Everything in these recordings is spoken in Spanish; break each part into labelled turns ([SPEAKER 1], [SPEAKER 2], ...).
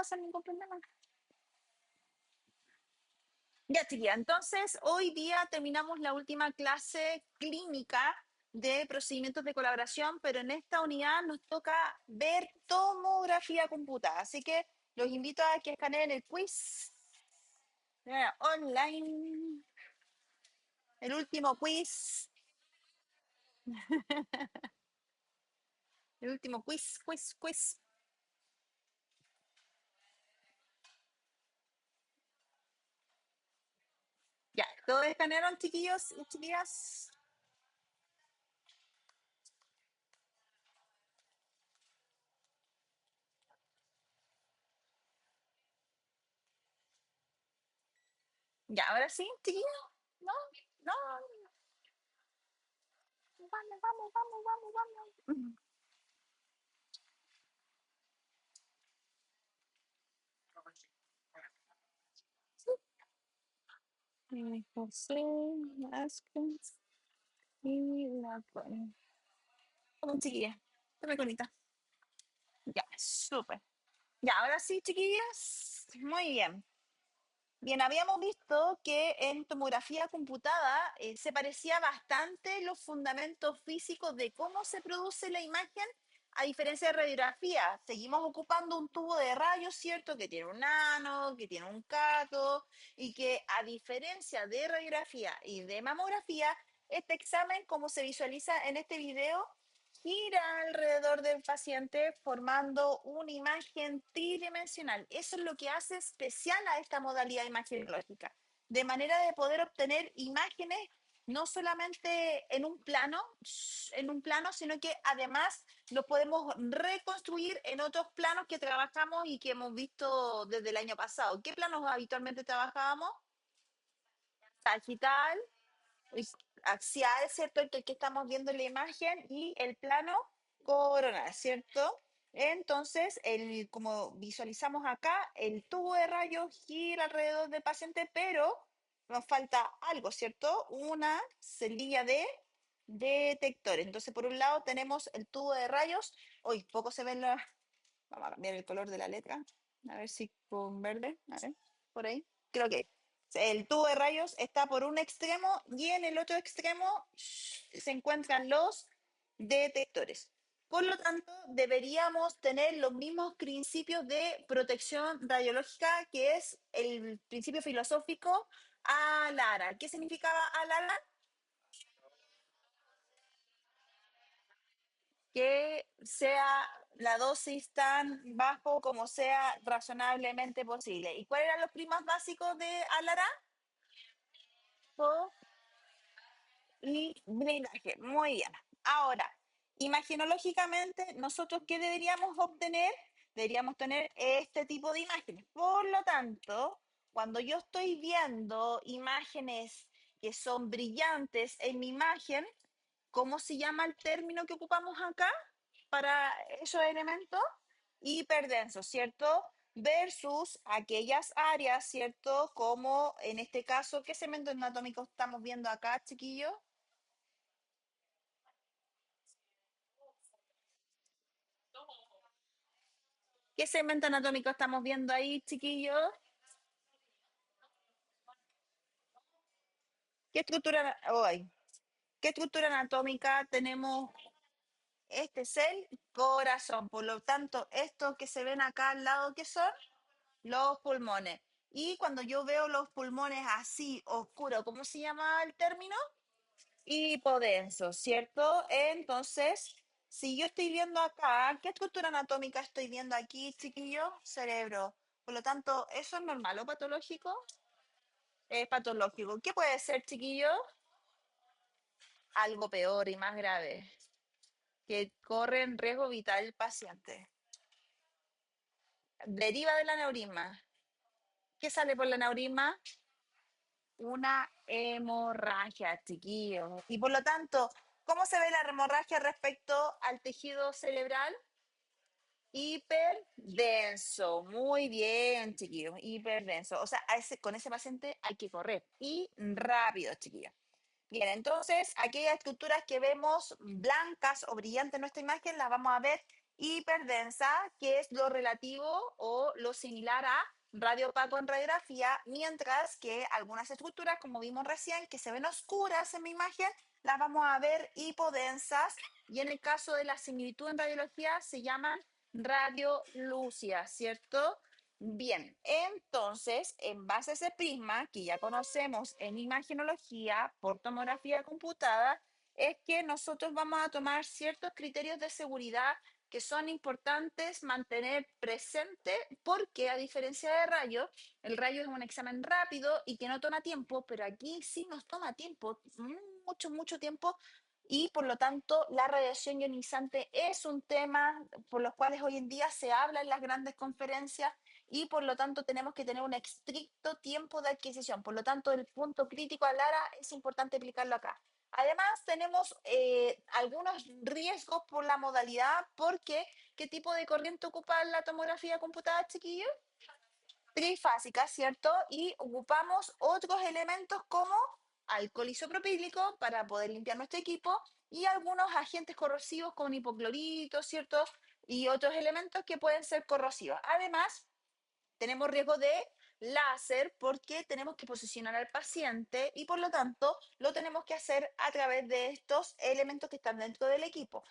[SPEAKER 1] pasa ningún problema. Ya, chiquilla, entonces hoy día terminamos la última clase clínica de procedimientos de colaboración, pero en esta unidad nos toca ver tomografía computada. Así que los invito a que escaneen el quiz online, el último quiz, el último quiz. Ya, ¿todos escanearon, chiquillos y chiquillas? Ya, ahora sí, chiquillos. No, no, vamos. José Vázquez y la Connie. Como chiquilla, tome conita. Ya, súper. Ya, ahora sí, chiquillas. Muy bien. Bien, habíamos visto que en tomografía computada se parecía bastante los fundamentos físicos de cómo se produce la imagen a diferencia de radiografía. Seguimos ocupando un tubo de rayos, ¿cierto? Que tiene un ano, que tiene un cato y que a diferencia de radiografía y de mamografía, este examen, como se visualiza en este video, gira alrededor del paciente formando una imagen tridimensional. Eso es lo que hace especial a esta modalidad imagenológica, de manera de poder obtener imágenes no solamente en un plano, sino que además lo podemos reconstruir en otros planos que trabajamos y que hemos visto desde el año pasado. ¿Qué planos habitualmente trabajábamos? Sagital, axial, ¿cierto? El que estamos viendo en la imagen y el plano coronal, ¿cierto? Entonces, como visualizamos acá, el tubo de rayos gira alrededor del paciente, pero nos falta algo, ¿cierto? Una celilla de detectores. Entonces, por un lado tenemos el tubo de rayos. Hoy poco se ven las... Vamos a cambiar el color de la letra. A ver si con verde. A ver, por ahí. Creo que el tubo de rayos está por un extremo y en el otro extremo se encuentran los detectores. Por lo tanto, deberíamos tener los mismos principios de protección radiológica, que es el principio filosófico ALARA. ¿Qué significaba ALARA? Que sea la dosis tan bajo como sea razonablemente posible. ¿Y cuáles eran los primas básicos de ALARA? Y blindaje. Muy bien. Ahora, imagenológicamente, ¿nosotros qué deberíamos obtener? Deberíamos tener este tipo de imágenes. Por lo tanto, cuando yo estoy viendo imágenes que son brillantes en mi imagen, ¿cómo se llama el término que ocupamos acá para esos elementos? Hiperdenso, ¿cierto? Versus aquellas áreas, ¿cierto? Como en este caso, ¿qué segmento anatómico estamos viendo acá, chiquillos? ¿Qué segmento anatómico estamos viendo ahí, chiquillos? ¿Qué estructura, hoy? ¿Qué estructura anatómica tenemos? Este es el corazón. Por lo tanto, estos que se ven acá al lado, ¿qué son? Los pulmones. Y cuando yo veo los pulmones así oscuros, ¿cómo se llama el término? Hipodenso, ¿cierto? Entonces, si yo estoy viendo acá, ¿qué estructura anatómica estoy viendo aquí, chiquillo? Cerebro. Por lo tanto, ¿eso es normal o patológico? Es patológico. ¿Qué puede ser, chiquillo? Algo peor y más grave, que corre en riesgo vital el paciente. Deriva del aneurisma. ¿Qué sale por el aneurisma? Una hemorragia, chiquillo. Y por lo tanto, ¿cómo se ve la hemorragia respecto al tejido cerebral? Hiperdenso. Muy bien, chiquillos. Hiperdenso. O sea, con ese paciente hay que correr. Y rápido, chiquillos. Bien, entonces aquellas estructuras que vemos blancas o brillantes en nuestra imagen las vamos a ver hiperdensa, que es lo relativo o lo similar a radio opaco en radiografía, mientras que algunas estructuras, como vimos recién, que se ven oscuras en mi imagen, las vamos a ver hipodensas, y en el caso de la similitud en radiología se llaman radiolúcidas, ¿cierto? Bien, entonces, en base a ese prisma que ya conocemos en imagenología por tomografía computada, es que nosotros vamos a tomar ciertos criterios de seguridad que son importantes mantener presente, porque a diferencia de rayo, el rayo es un examen rápido y que no toma tiempo, pero aquí sí nos toma tiempo, mucho, mucho tiempo, y por lo tanto la radiación ionizante es un tema por los cuales hoy en día se habla en las grandes conferencias, y por lo tanto tenemos que tener un estricto tiempo de adquisición. Por lo tanto, el punto crítico a Lara es importante aplicarlo acá. Además, tenemos algunos riesgos por la modalidad, porque ¿qué tipo de corriente ocupa la tomografía computada, chiquillos? Trifásica, ¿cierto? Y ocupamos otros elementos como alcohol isopropílico para poder limpiar nuestro equipo, y algunos agentes corrosivos como hipoclorito, ¿cierto? Y otros elementos que pueden ser corrosivos. Además, tenemos riesgo de láser porque tenemos que posicionar al paciente, y por lo tanto lo tenemos que hacer a través de estos elementos que están dentro del equipo.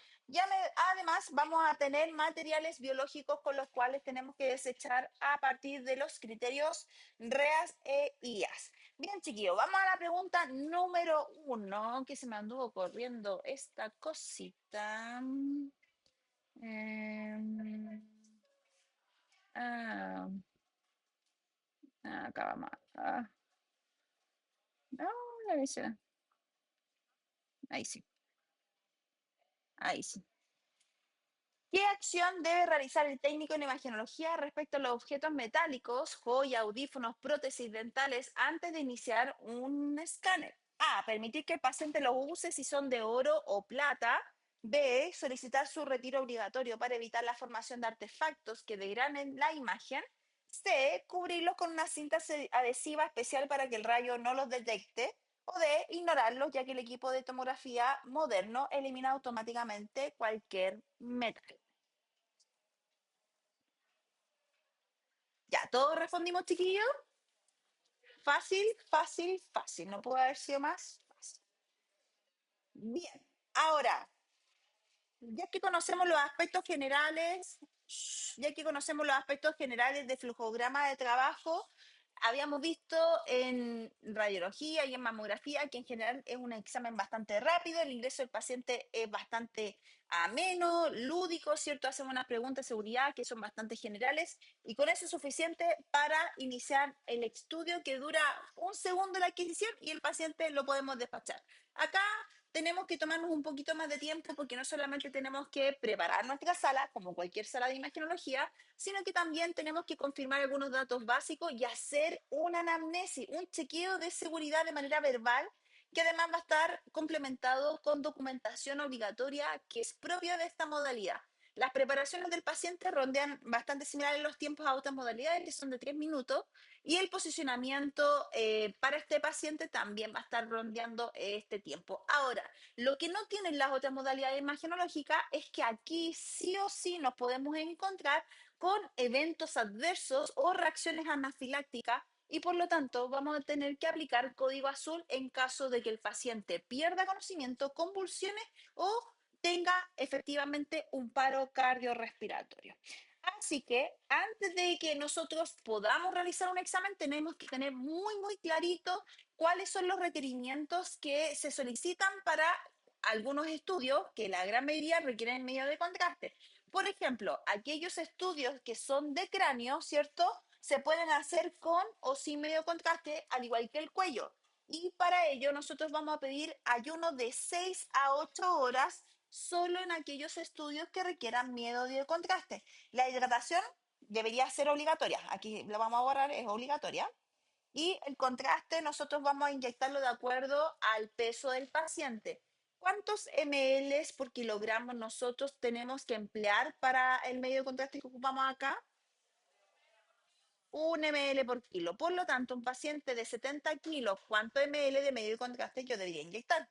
[SPEAKER 1] Además, vamos a tener materiales biológicos con los cuales tenemos que desechar a partir de los criterios REAS e IAS. Bien, chiquillos, vamos a la pregunta número uno, que se me anduvo corriendo esta cosita. Eh, ah, acá vamos. No, la hice. Ahí sí, ahí sí. ¿Qué acción debe realizar el técnico en imagenología respecto a los objetos metálicos, joya, audífonos, prótesis dentales, antes de iniciar un escáner? A. Permitir que el paciente los use si son de oro o plata. B. Solicitar su retiro obligatorio para evitar la formación de artefactos que degraden la imagen. C. Cubrirlos con una cinta adhesiva especial para que el rayo no los detecte. O D. Ignorarlos, ya que el equipo de tomografía moderno elimina automáticamente cualquier metal. Ya, todos respondimos, chiquillos. Fácil, fácil, fácil. No puede haber sido más fácil. Bien, ahora, ya que conocemos los aspectos generales, ya que conocemos los aspectos generales de flujograma de trabajo, habíamos visto en radiología y en mamografía que en general es un examen bastante rápido, el ingreso del paciente es bastante ameno, lúdico, ¿cierto? Hacemos unas preguntas de seguridad que son bastante generales, y con eso es suficiente para iniciar el estudio, que dura un segundo la adquisición y el paciente lo podemos despachar. Acá tenemos que tomarnos un poquito más de tiempo, porque no solamente tenemos que preparar nuestra sala, como cualquier sala de imagenología, sino que también tenemos que confirmar algunos datos básicos y hacer una anamnesis, un chequeo de seguridad de manera verbal, que además va a estar complementado con documentación obligatoria que es propia de esta modalidad. Las preparaciones del paciente rondean bastante similares a los tiempos a otras modalidades, que son de 3 minutos, y el posicionamiento para este paciente también va a estar rondeando este tiempo. Ahora, lo que no tienen las otras modalidades imagenológicas es que aquí sí o sí nos podemos encontrar con eventos adversos o reacciones anafilácticas, y por lo tanto vamos a tener que aplicar código azul en caso de que el paciente pierda conocimiento, convulsiones o tenga efectivamente un paro cardiorrespiratorio. Así que antes de que nosotros podamos realizar un examen, tenemos que tener muy, muy clarito cuáles son los requerimientos que se solicitan para algunos estudios, que la gran mayoría requieren medio de contraste. Por ejemplo, aquellos estudios que son de cráneo, ¿cierto? Se pueden hacer con o sin medio contraste, al igual que el cuello. Y para ello nosotros vamos a pedir ayuno de 6 a 8 horas solo en aquellos estudios que requieran medio de contraste. La hidratación debería ser obligatoria. Aquí lo vamos a borrar, es obligatoria. Y el contraste nosotros vamos a inyectarlo de acuerdo al peso del paciente. ¿Cuántos ml por kilogramo nosotros tenemos que emplear para el medio de contraste que ocupamos acá? 1 ml por kilo. Por lo tanto, un paciente de 70 kilos, ¿cuánto ml de medio de contraste yo debería inyectar?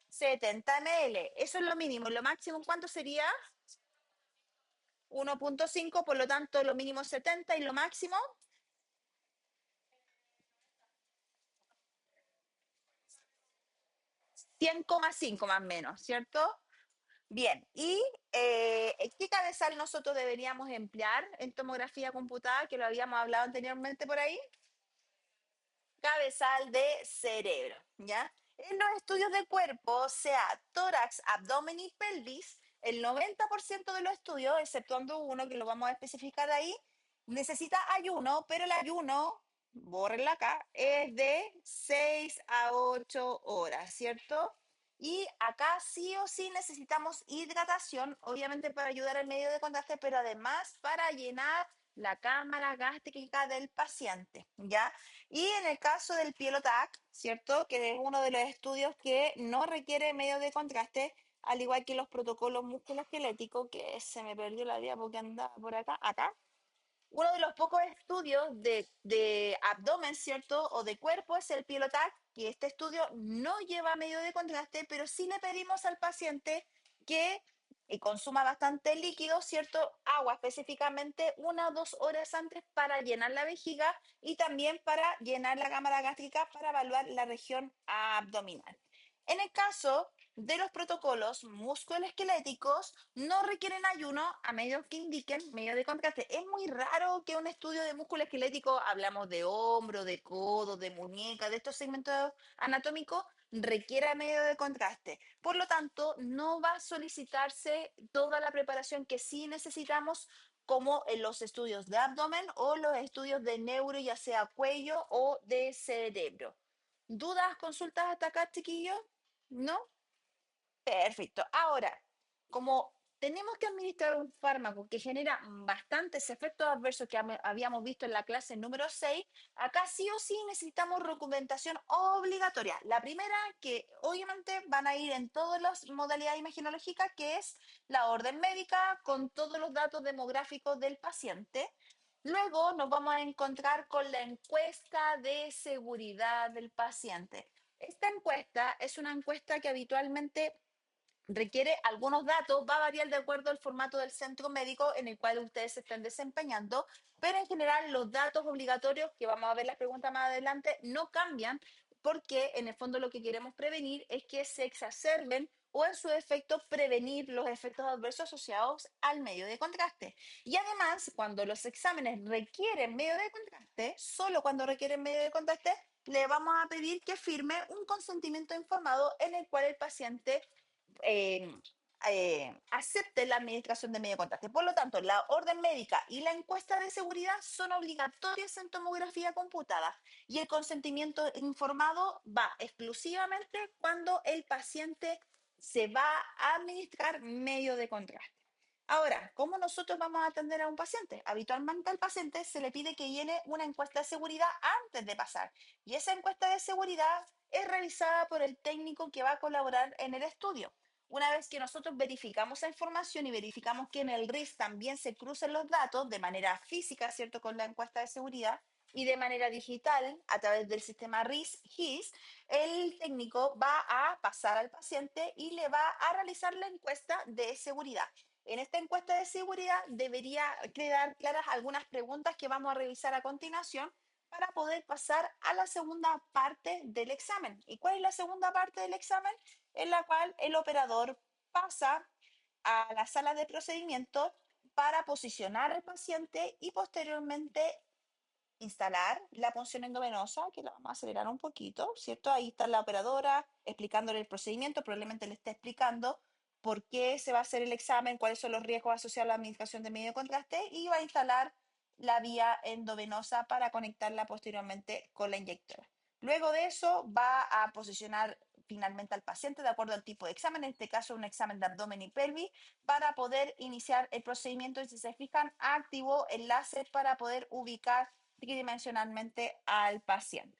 [SPEAKER 1] 70 ml. Eso es lo mínimo. Lo máximo, ¿cuánto sería? 1.5, por lo tanto, lo mínimo 70 y lo máximo 100,5 más o menos, ¿cierto? Bien, ¿y qué cabezal nosotros deberíamos emplear en tomografía computada, que lo habíamos hablado anteriormente por ahí? Cabezal de cerebro, ¿ya? En los estudios de cuerpo, sea tórax, abdomen y pelvis, el 90% de los estudios, exceptuando uno que lo vamos a especificar ahí, necesita ayuno, pero el ayuno, bórrenla acá, es de 6 a 8 horas, ¿cierto? Y acá sí o sí necesitamos hidratación, obviamente para ayudar al medio de contraste, pero además para llenar la cámara gástrica del paciente, ¿ya? Y en el caso del Pilotac, ¿cierto? Que es uno de los estudios que no requiere medio de contraste, al igual que los protocolos musculoesqueléticos, que se me perdió la diapo porque andaba por acá, uno de los pocos estudios de abdomen, ¿cierto? O de cuerpo es el Pilotac, que este estudio no lleva medio de contraste, pero sí le pedimos al paciente que consuma bastante líquido, ¿cierto? Agua específicamente 1 o 2 horas antes para llenar la vejiga y también para llenar la cámara gástrica para evaluar la región abdominal. En el caso de los protocolos musculoesqueléticos, no requieren ayuno a menos que indiquen medio de contraste. Es muy raro que un estudio de músculo esquelético, hablamos de hombro, de codo, de muñeca, de estos segmentos anatómicos, requiera medio de contraste. Por lo tanto, no va a solicitarse toda la preparación que sí necesitamos, como en los estudios de abdomen o los estudios de neuro, ya sea cuello o de cerebro. ¿Dudas, consultas hasta acá, chiquillos? ¿No? Perfecto. Ahora, como tenemos que administrar un fármaco que genera bastantes efectos adversos que habíamos visto en la clase número 6, acá sí o sí necesitamos documentación obligatoria. La primera, que obviamente van a ir en todas las modalidades imaginológicas, que es la orden médica con todos los datos demográficos del paciente. Luego nos vamos a encontrar con la encuesta de seguridad del paciente. Esta encuesta es una encuesta que habitualmente requiere algunos datos, va a variar de acuerdo al formato del centro médico en el cual ustedes se estén desempeñando, pero en general los datos obligatorios, que vamos a ver las preguntas más adelante, no cambian porque en el fondo lo que queremos prevenir es que se exacerben o en su efecto prevenir los efectos adversos asociados al medio de contraste. Y además, cuando los exámenes requieren medio de contraste, solo cuando requieren medio de contraste, le vamos a pedir que firme un consentimiento informado en el cual el paciente eh, acepte la administración de medio de contraste. Por lo tanto, la orden médica y la encuesta de seguridad son obligatorias en tomografía computada y el consentimiento informado va exclusivamente cuando el paciente se va a administrar medio de contraste. Ahora, ¿cómo nosotros vamos a atender a un paciente? Habitualmente al paciente se le pide que llene una encuesta de seguridad antes de pasar y esa encuesta de seguridad es realizada por el técnico que va a colaborar en el estudio. Una vez que nosotros verificamos esa información y verificamos que en el RIS también se crucen los datos de manera física, ¿cierto? Con la encuesta de seguridad y de manera digital a través del sistema RIS-GIS, el técnico va a pasar al paciente y le va a realizar la encuesta de seguridad. En esta encuesta de seguridad debería quedar claras algunas preguntas que vamos a revisar a continuación para poder pasar a la segunda parte del examen. ¿Y cuál es la segunda parte del examen? En la cual el operador pasa a la sala de procedimiento para posicionar al paciente y posteriormente instalar la punción endovenosa, que la vamos a acelerar un poquito, ¿cierto? Ahí está la operadora explicándole el procedimiento, probablemente le esté explicando por qué se va a hacer el examen, cuáles son los riesgos asociados a la administración de medio de contraste y va a instalar la vía endovenosa para conectarla posteriormente con la inyectora. Luego de eso va a posicionar finalmente al paciente de acuerdo al tipo de examen, en este caso un examen de abdomen y pelvis, para poder iniciar el procedimiento y si se fijan, activó el láser para poder ubicar tridimensionalmente al paciente.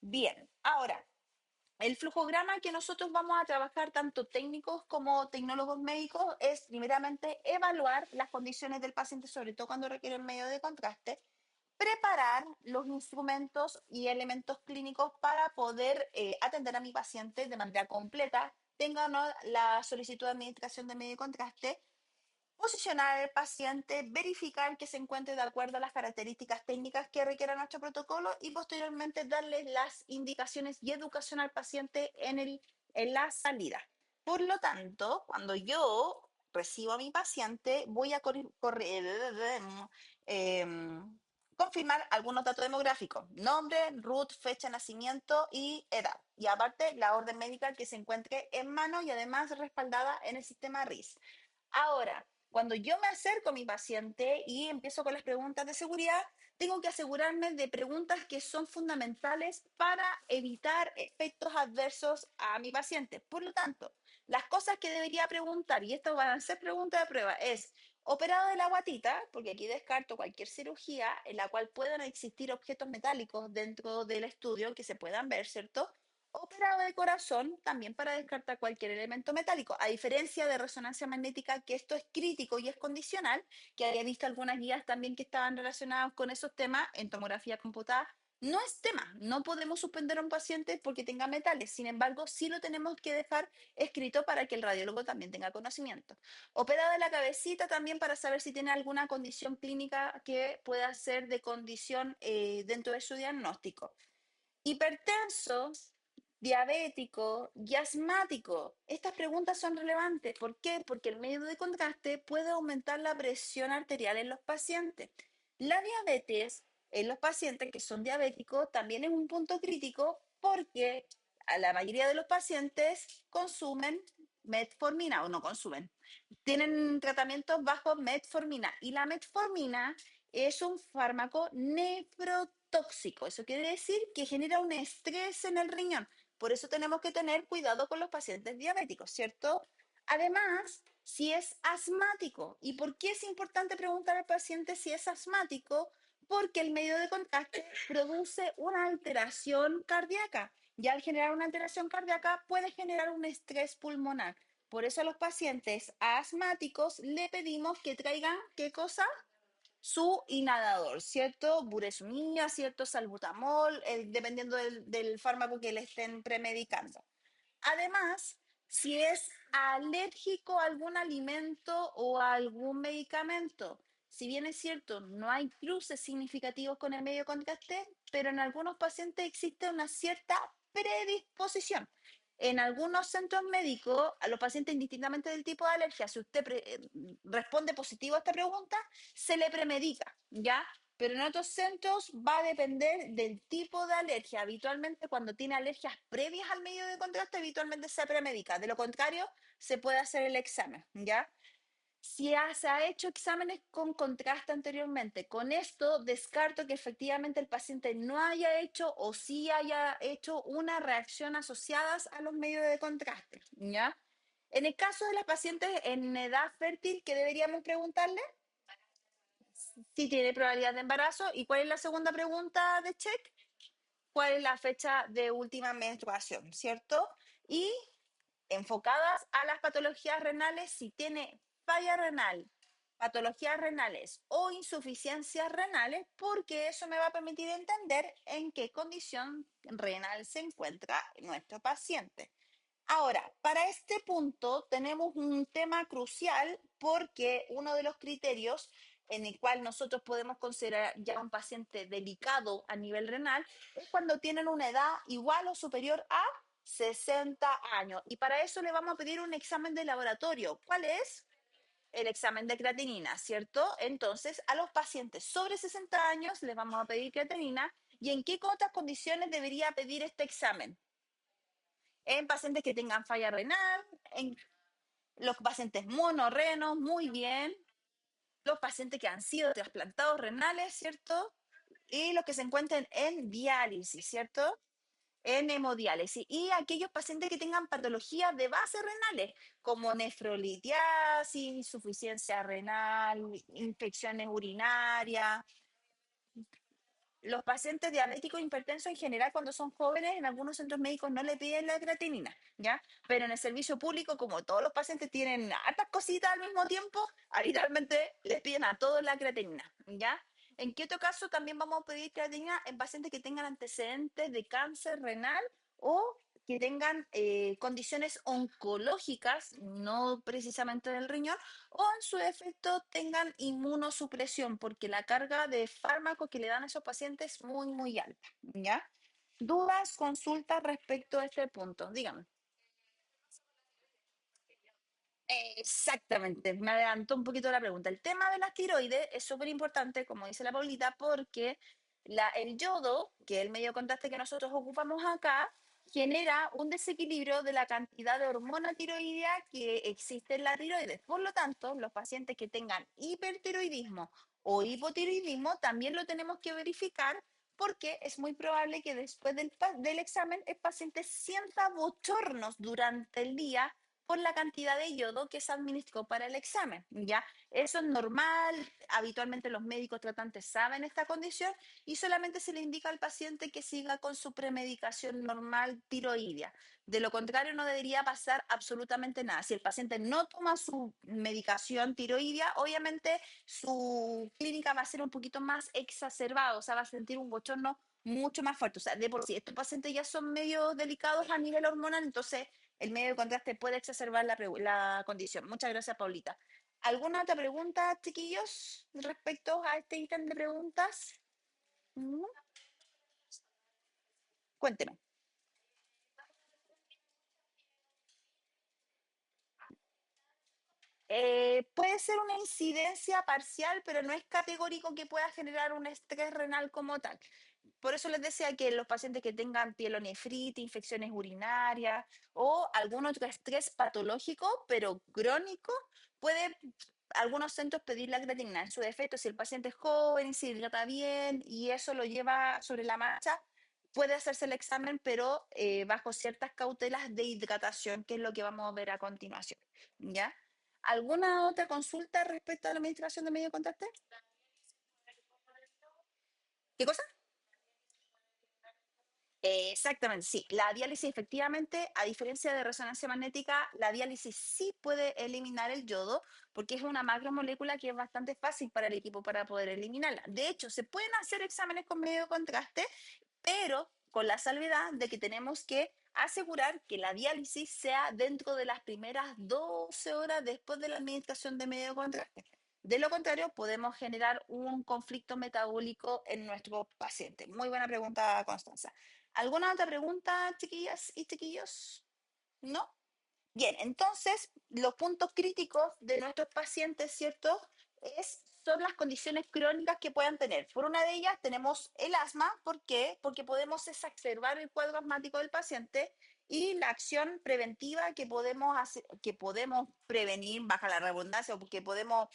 [SPEAKER 1] Bien, ahora, el flujograma que nosotros vamos a trabajar, tanto técnicos como tecnólogos médicos, es primeramente evaluar las condiciones del paciente, sobre todo cuando requieren medio de contraste, preparar los instrumentos y elementos clínicos para poder atender a mi paciente de manera completa, tenga o no la solicitud de administración de medio de contraste, posicionar al paciente, verificar que se encuentre de acuerdo a las características técnicas que requiera nuestro protocolo y posteriormente darle las indicaciones y educación al paciente en la salida. Por lo tanto, cuando yo recibo a mi paciente, voy a confirmar algunos datos demográficos: nombre, RUT, fecha de nacimiento y edad. Y aparte, la orden médica que se encuentre en mano y además respaldada en el sistema RIS. Ahora, cuando yo me acerco a mi paciente y empiezo con las preguntas de seguridad, tengo que asegurarme de preguntas que son fundamentales para evitar efectos adversos a mi paciente. Por lo tanto, las cosas que debería preguntar, y esto van a ser preguntas de prueba, es: operado de la guatita, porque aquí descarto cualquier cirugía en la cual puedan existir objetos metálicos dentro del estudio que se puedan ver, ¿cierto? Operado de corazón, también para descartar cualquier elemento metálico. A diferencia de resonancia magnética, que esto es crítico y es condicional, que había visto algunas guías también que estaban relacionadas con esos temas en tomografía computada. No es tema, no podemos suspender a un paciente porque tenga metales, sin embargo, sí lo tenemos que dejar escrito para que el radiólogo también tenga conocimiento. Operado de la cabecita también para saber si tiene alguna condición clínica que pueda ser de condición dentro de su diagnóstico. Hipertenso, diabético y asmático. Estas preguntas son relevantes. ¿Por qué? Porque el medio de contraste puede aumentar la presión arterial en los pacientes. La diabetes en los pacientes que son diabéticos también es un punto crítico porque a la mayoría de los pacientes consumen metformina o no consumen. Tienen tratamientos bajo metformina y la metformina es un fármaco nefrotóxico. Eso quiere decir que genera un estrés en el riñón. Por eso tenemos que tener cuidado con los pacientes diabéticos, ¿cierto? Además, si es asmático. ¿Y por qué es importante preguntar al paciente si es asmático? Porque el medio de contraste produce una alteración cardíaca y al generar una alteración cardíaca puede generar un estrés pulmonar. Por eso a los pacientes asmáticos le pedimos que traigan, ¿qué cosa? Su inhalador, ¿cierto? Buresumía, ¿cierto? Salbutamol, dependiendo del fármaco que le estén premedicando. Además, si es alérgico a algún alimento o a algún medicamento, si bien es cierto, no hay cruces significativos con el medio de contraste, pero en algunos pacientes existe una cierta predisposición. En algunos centros médicos, a los pacientes indistintamente del tipo de alergia, si usted responde positivo a esta pregunta, se le premedica, ¿ya? Pero en otros centros va a depender del tipo de alergia. Habitualmente, cuando tiene alergias previas al medio de contraste, habitualmente se premedica. De lo contrario, se puede hacer el examen, ¿ya? Si se ha hecho exámenes con contraste anteriormente, con esto descarto que efectivamente el paciente no haya hecho o sí haya hecho una reacción asociadas a los medios de contraste, ¿ya? En el caso de las pacientes en edad fértil, ¿qué deberíamos preguntarle? Si tiene probabilidad de embarazo. ¿Y cuál es la segunda pregunta de check? ¿Cuál es la fecha de última menstruación? ¿Cierto? Y enfocadas a las patologías renales, si tiene falla renal, patologías renales o insuficiencias renales, porque eso me va a permitir entender en qué condición renal se encuentra nuestro paciente. Ahora, para este punto tenemos un tema crucial porque uno de los criterios en el cual nosotros podemos considerar ya un paciente delicado a nivel renal es cuando tienen una edad igual o superior a 60 años. Y para eso le vamos a pedir un examen de laboratorio. ¿Cuál es? El examen de creatinina, ¿cierto? Entonces, a los pacientes sobre 60 años les vamos a pedir creatinina. ¿Y en qué otras condiciones debería pedir este examen? En pacientes que tengan falla renal, en los pacientes monorrenos, muy bien, los pacientes que han sido trasplantados renales, ¿cierto? Y los que se encuentren en diálisis, ¿cierto? En hemodiálisis. Y aquellos pacientes que tengan patologías de base renales, como nefrolitiasis, insuficiencia renal, infecciones urinarias. Los pacientes diabéticos hipertensos en general, cuando son jóvenes, en algunos centros médicos no le piden la creatinina, ¿ya? Pero en el servicio público, como todos los pacientes tienen hartas cositas al mismo tiempo, habitualmente les piden a todos la creatinina, ¿ya? ¿En qué otro caso también vamos a pedir creatinina? En pacientes que tengan antecedentes de cáncer renal o que tengan condiciones oncológicas, no precisamente del riñón, o en su defecto tengan inmunosupresión, porque la carga de fármacos que le dan a esos pacientes es muy, muy alta, ¿ya? ¿Dudas, consultas respecto a este punto? Dígame. Exactamente, me adelantó un poquito la pregunta. El tema de las tiroides es súper importante, como dice la Paulita, porque el yodo, que es el medio de contraste que nosotros ocupamos acá, genera un desequilibrio de la cantidad de hormona tiroidea que existe en la tiroides. Por lo tanto, los pacientes que tengan hipertiroidismo o hipotiroidismo también lo tenemos que verificar porque es muy probable que después del examen el paciente sienta bochornos durante el día por la cantidad de yodo que se administró para el examen, ¿ya? Eso es normal, habitualmente los médicos tratantes saben esta condición y solamente se le indica al paciente que siga con su premedicación normal tiroidea. De lo contrario, no debería pasar absolutamente nada. Si el paciente no toma su medicación tiroidea, obviamente su clínica va a ser un poquito más exacerbada, o sea, va a sentir un bochorno mucho más fuerte. O sea, de por sí, estos pacientes ya son medio delicados a nivel hormonal, entonces el medio de contraste puede exacerbar la condición. Muchas gracias, Paulita. ¿Alguna otra pregunta, chiquillos, respecto a este ítem de preguntas? ¿Mm? Cuénteme. Puede ser una incidencia parcial, pero no es categórico que pueda generar un estrés renal como tal. Por eso les decía que los pacientes que tengan pielonefritis, infecciones urinarias o algún otro estrés patológico, pero crónico, puede algunos centros pedir la creatinina. En su defecto, si el paciente es joven y se hidrata bien y eso lo lleva sobre la marcha, puede hacerse el examen, pero bajo ciertas cautelas de hidratación, que es lo que vamos a ver a continuación. ¿Ya? ¿Alguna otra consulta respecto a la administración de medio de contacto? ¿Qué cosa? Exactamente, sí. La diálisis, efectivamente, a diferencia de resonancia magnética, la diálisis sí puede eliminar el yodo porque es una macromolécula que es bastante fácil para el equipo para poder eliminarla. De hecho, se pueden hacer exámenes con medio de contraste, pero con la salvedad de que tenemos que asegurar que la diálisis sea dentro de las primeras 12 horas después de la administración de medio de contraste. De lo contrario, podemos generar un conflicto metabólico en nuestro paciente. Muy buena pregunta, Constanza. ¿Alguna otra pregunta, chiquillas y chiquillos? ¿No? Bien, entonces los puntos críticos de nuestros pacientes, ¿cierto? Son las condiciones crónicas que puedan tener. Por una de ellas tenemos el asma. ¿Por qué? Porque podemos exacerbar el cuadro asmático del paciente y la acción preventiva que podemos hacer, que podemos prevenir, baja la redundancia, o que podemos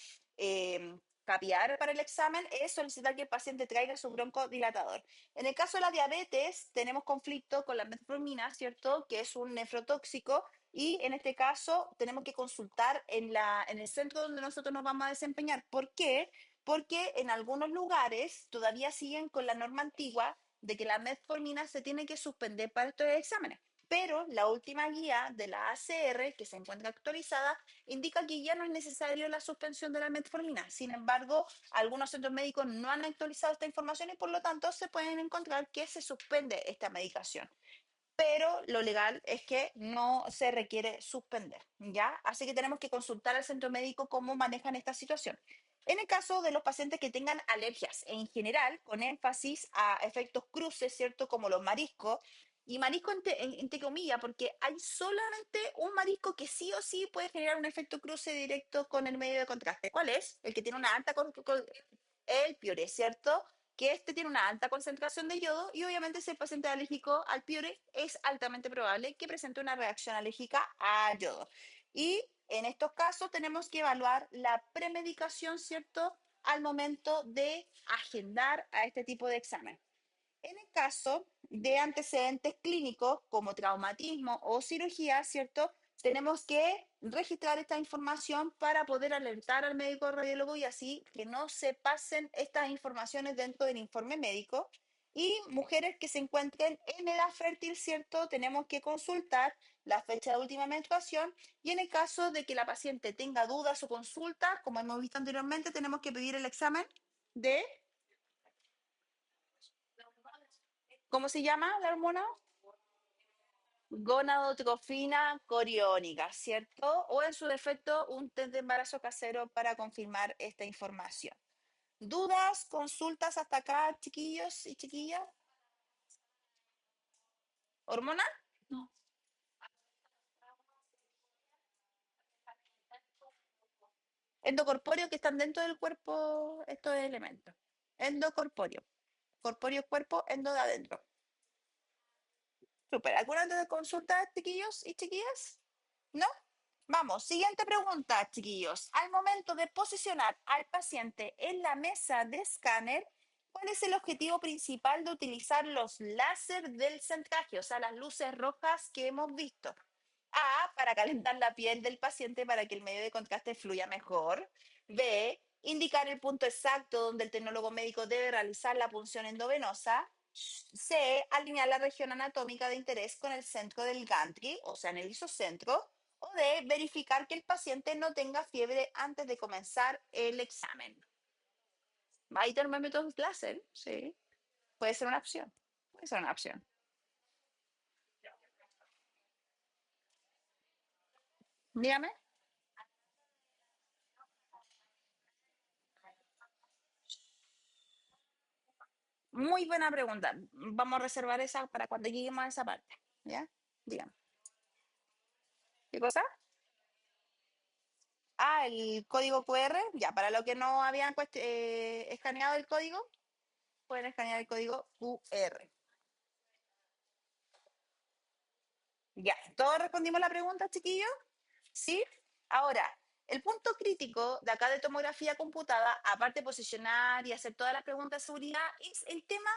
[SPEAKER 1] capear para el examen, es solicitar que el paciente traiga su broncodilatador. En el caso de la diabetes, tenemos conflicto con la metformina, ¿cierto? Que es un nefrotóxico y en este caso tenemos que consultar en el centro donde nosotros nos vamos a desempeñar. ¿Por qué? Porque en algunos lugares todavía siguen con la norma antigua de que la metformina se tiene que suspender para estos exámenes. Pero la última guía de la ACR, que se encuentra actualizada, indica que ya no es necesario la suspensión de la metformina. Sin embargo, algunos centros médicos no han actualizado esta información y por lo tanto se pueden encontrar que se suspende esta medicación, pero lo legal es que no se requiere suspender, ¿ya? Así que tenemos que consultar al centro médico cómo manejan esta situación. En el caso de los pacientes que tengan alergias en general, con énfasis a efectos cruces, ¿cierto? Como los mariscos, y marisco entre comillas, porque hay solamente un marisco que sí o sí puede generar un efecto cruce directo con el medio de contraste. ¿Cuál es? El que tiene una alta el piure, ¿cierto? Que este tiene una alta concentración de yodo y obviamente si el paciente es alérgico al piure es altamente probable que presente una reacción alérgica a yodo. Y en estos casos tenemos que evaluar la premedicación, ¿cierto? Al momento de agendar a este tipo de examen. En el caso de antecedentes clínicos como traumatismo o cirugía, ¿cierto? Tenemos que registrar esta información para poder alertar al médico radiólogo y así que no se pasen estas informaciones dentro del informe médico. Y mujeres que se encuentren en edad fértil, ¿cierto? Tenemos que consultar la fecha de última menstruación y en el caso de que la paciente tenga dudas o consultas, como hemos visto anteriormente, tenemos que pedir el examen de, ¿cómo se llama la hormona? Gonadotrofina coriónica, ¿cierto? O en su defecto, un test de embarazo casero para confirmar esta información. ¿Dudas, consultas hasta acá, chiquillos y chiquillas? ¿Hormonal? No. Endocorpóreo que están dentro del cuerpo, estos elementos. Endocorpóreo. Corpóreo cuerpo, endo de adentro. Super. ¿Alguna de consultas, chiquillos y chiquillas? ¿No? Vamos, siguiente pregunta, chiquillos. Al momento de posicionar al paciente en la mesa de escáner, ¿cuál es el objetivo principal de utilizar los láser del centraje, o sea, las luces rojas que hemos visto? A, para calentar la piel del paciente para que el medio de contraste fluya mejor. B, indicar el punto exacto donde el tecnólogo médico debe realizar la punción endovenosa. C, alinear la región anatómica de interés con el centro del gantry, o sea, en el isocentro. O D, verificar que el paciente no tenga fiebre antes de comenzar el examen. ¿Hay termómetros láser? Sí. Puede ser una opción. Puede ser una opción. Dígame. Muy buena pregunta. Vamos a reservar esa para cuando lleguemos a esa parte. ¿Ya? Dígame. ¿Qué cosa? Ah, el código QR. Ya, para los que no habían escaneado el código, pueden escanear el código QR. Ya, ¿todos respondimos la pregunta, chiquillos? ¿Sí? Ahora, el punto crítico de acá de tomografía computada, aparte de posicionar y hacer todas las preguntas de seguridad, es el tema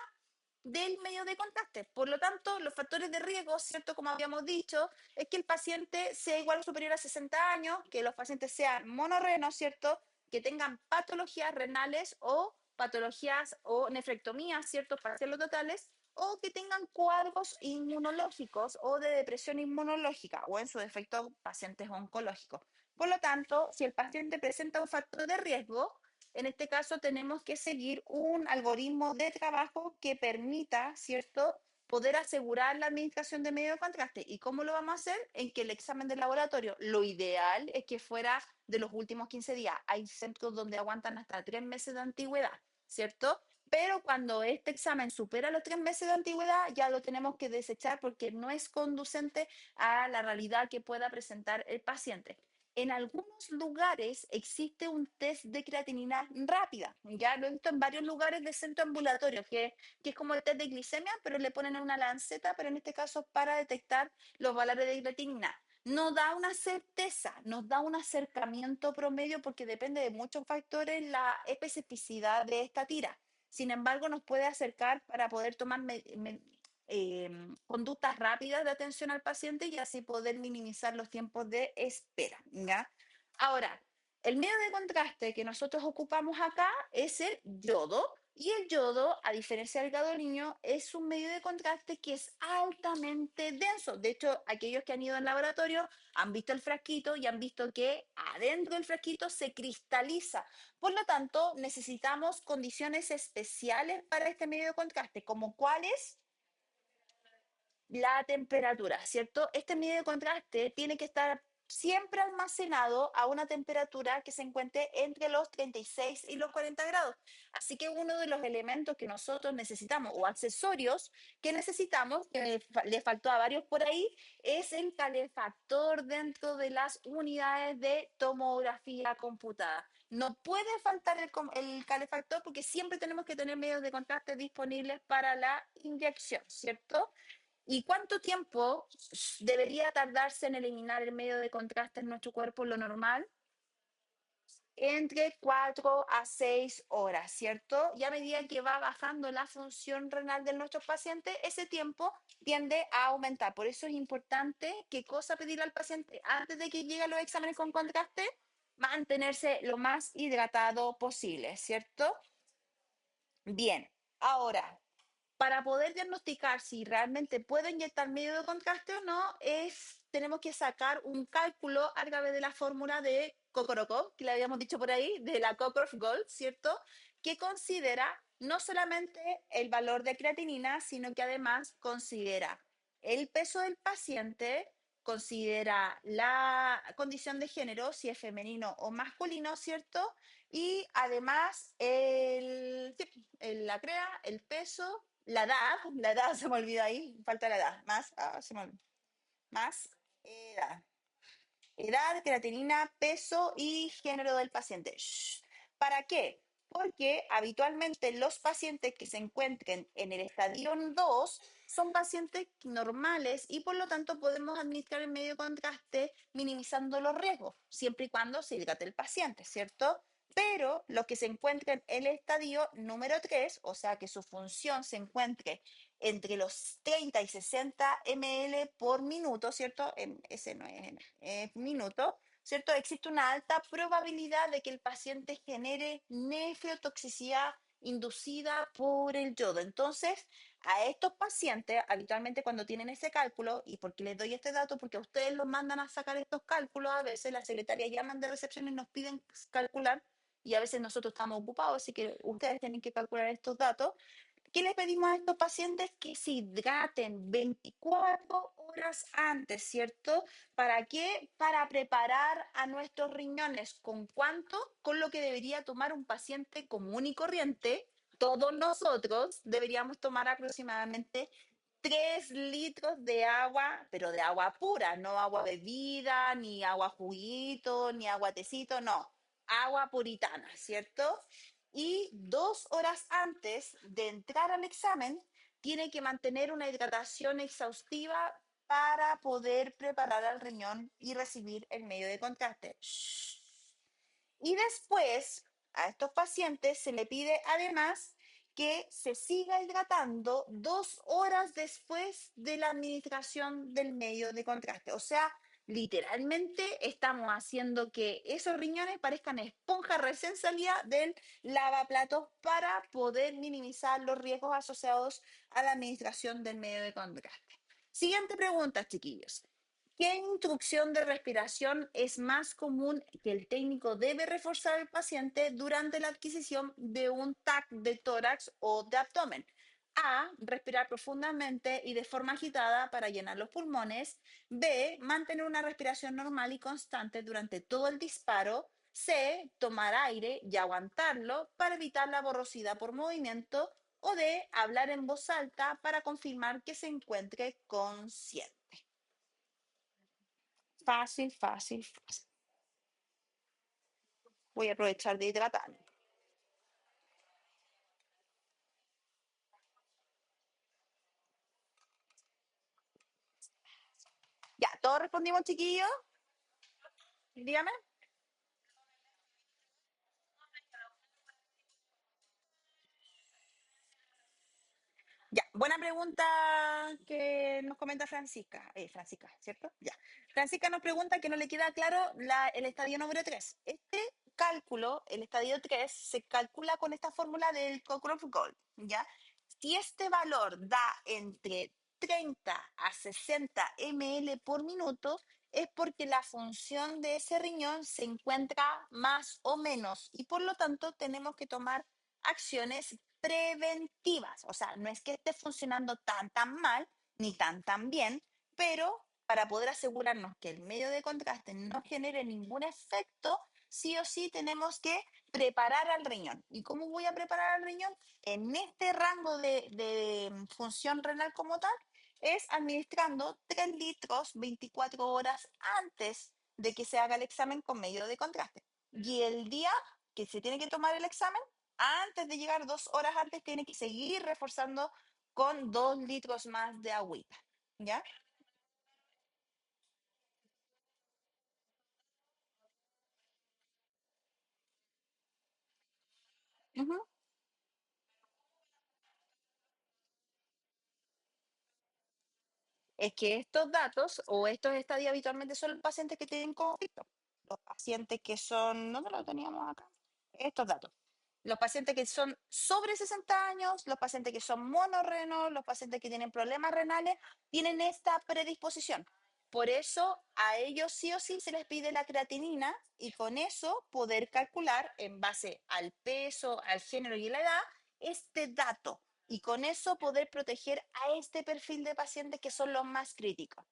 [SPEAKER 1] del medio de contraste. Por lo tanto, los factores de riesgo, ¿cierto? Como habíamos dicho, es que el paciente sea igual o superior a 60 años, que los pacientes sean monorrenos, ¿cierto? Que tengan patologías renales o patologías o nefrectomías, ¿cierto? Parciales o totales, o que tengan cuadros inmunológicos o de depresión inmunológica, o en su defecto, pacientes oncológicos. Por lo tanto, si el paciente presenta un factor de riesgo, en este caso tenemos que seguir un algoritmo de trabajo que permita, ¿cierto?, poder asegurar la administración de medio de contraste. ¿Y cómo lo vamos a hacer? En que el examen de laboratorio, lo ideal es que fuera de los últimos 15 días. Hay centros donde aguantan hasta 3 meses de antigüedad, ¿cierto? Pero cuando este examen supera los 3 meses de antigüedad, ya lo tenemos que desechar porque no es conducente a la realidad que pueda presentar el paciente. En algunos lugares existe un test de creatinina rápida. Ya lo he visto en varios lugares de centro ambulatorio, que es como el test de glicemia, pero le ponen en una lanceta, pero en este caso para detectar los valores de creatinina. No da una certeza, nos da un acercamiento promedio porque depende de muchos factores la especificidad de esta tira. Sin embargo, nos puede acercar para poder tomar conductas rápidas de atención al paciente y así poder minimizar los tiempos de espera. ¿Ya? Ahora, el medio de contraste que nosotros ocupamos acá es el yodo. Y el yodo, a diferencia del gadolinium, es un medio de contraste que es altamente denso. De hecho, aquellos que han ido al laboratorio han visto el frasquito y han visto que adentro del frasquito se cristaliza. Por lo tanto, necesitamos condiciones especiales para este medio de contraste, como cuáles la temperatura, ¿cierto? Este medio de contraste tiene que estar siempre almacenado a una temperatura que se encuentre entre los 36 y los 40 grados. Así que uno de los elementos que nosotros necesitamos o accesorios que necesitamos, que le faltó a varios por ahí, es el calefactor dentro de las unidades de tomografía computada. No puede faltar el calefactor porque siempre tenemos que tener medios de contraste disponibles para la inyección, ¿cierto? ¿Y cuánto tiempo debería tardarse en eliminar el medio de contraste en nuestro cuerpo, lo normal? Entre 4 a 6 horas, ¿cierto? Y a medida que va bajando la función renal de nuestros pacientes, ese tiempo tiende a aumentar. Por eso es importante qué cosa pedirle al paciente antes de que lleguen los exámenes con contraste, mantenerse lo más hidratado posible, ¿cierto? Bien, ahora, para poder diagnosticar si realmente puedo inyectar medio de contraste o no, tenemos que sacar un cálculo a través de la fórmula de Kokorokov, que le habíamos dicho por ahí, de la Cockcroft Gold, ¿cierto? Que considera no solamente el valor de creatinina, sino que además considera el peso del paciente, considera la condición de género, si es femenino o masculino, ¿cierto? Y además sí, la CREA, el peso, la edad se me olvidó ahí, falta la edad, más, se me olvidó, más edad. Edad, creatinina, peso y género del paciente. Shh. ¿Para qué? Porque habitualmente los pacientes que se encuentren en el estadio 2 son pacientes normales y por lo tanto podemos administrar el medio de contraste minimizando los riesgos, siempre y cuando se hidrate el paciente, ¿cierto? Pero los que se encuentren en el estadio número 3, o sea que su función se encuentre entre los 30 y 60 ml por minuto, ¿cierto? Ese no es minuto, ¿cierto? Existe una alta probabilidad de que el paciente genere nefrotoxicidad inducida por el yodo. Entonces, a estos pacientes, habitualmente cuando tienen ese cálculo, y por qué les doy este dato, porque a ustedes los mandan a sacar estos cálculos, a veces las secretarias llaman de recepción y nos piden calcular, y a veces nosotros estamos ocupados, así que ustedes tienen que calcular estos datos. ¿Qué les pedimos a estos pacientes? Que se hidraten 24 horas antes, ¿cierto? ¿Para qué? Para preparar a nuestros riñones. ¿Con cuánto? Con lo que debería tomar un paciente común y corriente. Todos nosotros deberíamos tomar aproximadamente 3 litros de agua, pero de agua pura, no agua bebida, ni agua juguito, ni agua tecito, no, agua puritana, ¿cierto? Y 2 horas antes de entrar al examen, tiene que mantener una hidratación exhaustiva para poder preparar al riñón y recibir el medio de contraste. Shh. Y después a estos pacientes se le pide además que se siga hidratando 2 horas después de la administración del medio de contraste. O sea, literalmente estamos haciendo que esos riñones parezcan esponjas recién salidas del lavaplatos para poder minimizar los riesgos asociados a la administración del medio de contraste. Siguiente pregunta, chiquillos. ¿Qué instrucción de respiración es más común que el técnico debe reforzar al paciente durante la adquisición de un TAC de tórax o de abdomen? A. Respirar profundamente y de forma agitada para llenar los pulmones. B. Mantener una respiración normal y constante durante todo el disparo. C. Tomar aire y aguantarlo para evitar la borrosidad por movimiento. O D. Hablar en voz alta para confirmar que se encuentre consciente. Fácil, fácil, fácil. Voy a aprovechar de hidratarme. Ya, todos respondimos, chiquillos. Dígame. Ya, buena pregunta que nos comenta Francisca. Francisca, ¿cierto? Ya. Francisca nos pregunta que no le queda claro el estadio número 3. Este cálculo, el estadio 3, se calcula con esta fórmula del Cockcroft-Gold, ¿ya? Si este valor da entre 30 a 60 ml por minuto, es porque la función de ese riñón se encuentra más o menos y por lo tanto tenemos que tomar acciones preventivas. O sea, no es que esté funcionando tan mal ni tan bien, pero para poder asegurarnos que el medio de contraste no genere ningún efecto, sí o sí tenemos que preparar al riñón. ¿Y cómo voy a preparar al riñón? En este rango de función renal como tal, es administrando 3 litros 24 horas antes de que se haga el examen con medio de contraste. Y el día que se tiene que tomar el examen, antes de llegar 2 horas antes, tiene que seguir reforzando con 2 litros más de agüita. ¿Ya? Ujú. Es que estos datos o estos estadios habitualmente son los pacientes que tienen conflicto. Los pacientes que son, ¿dónde lo teníamos acá? Estos datos. Los pacientes que son sobre 60 años, los pacientes que son monorrenos, los pacientes que tienen problemas renales, tienen esta predisposición. Por eso a ellos sí o sí se les pide la creatinina y con eso poder calcular en base al peso, al género y la edad este dato. y con eso poder proteger a este perfil de pacientes que son los más críticos.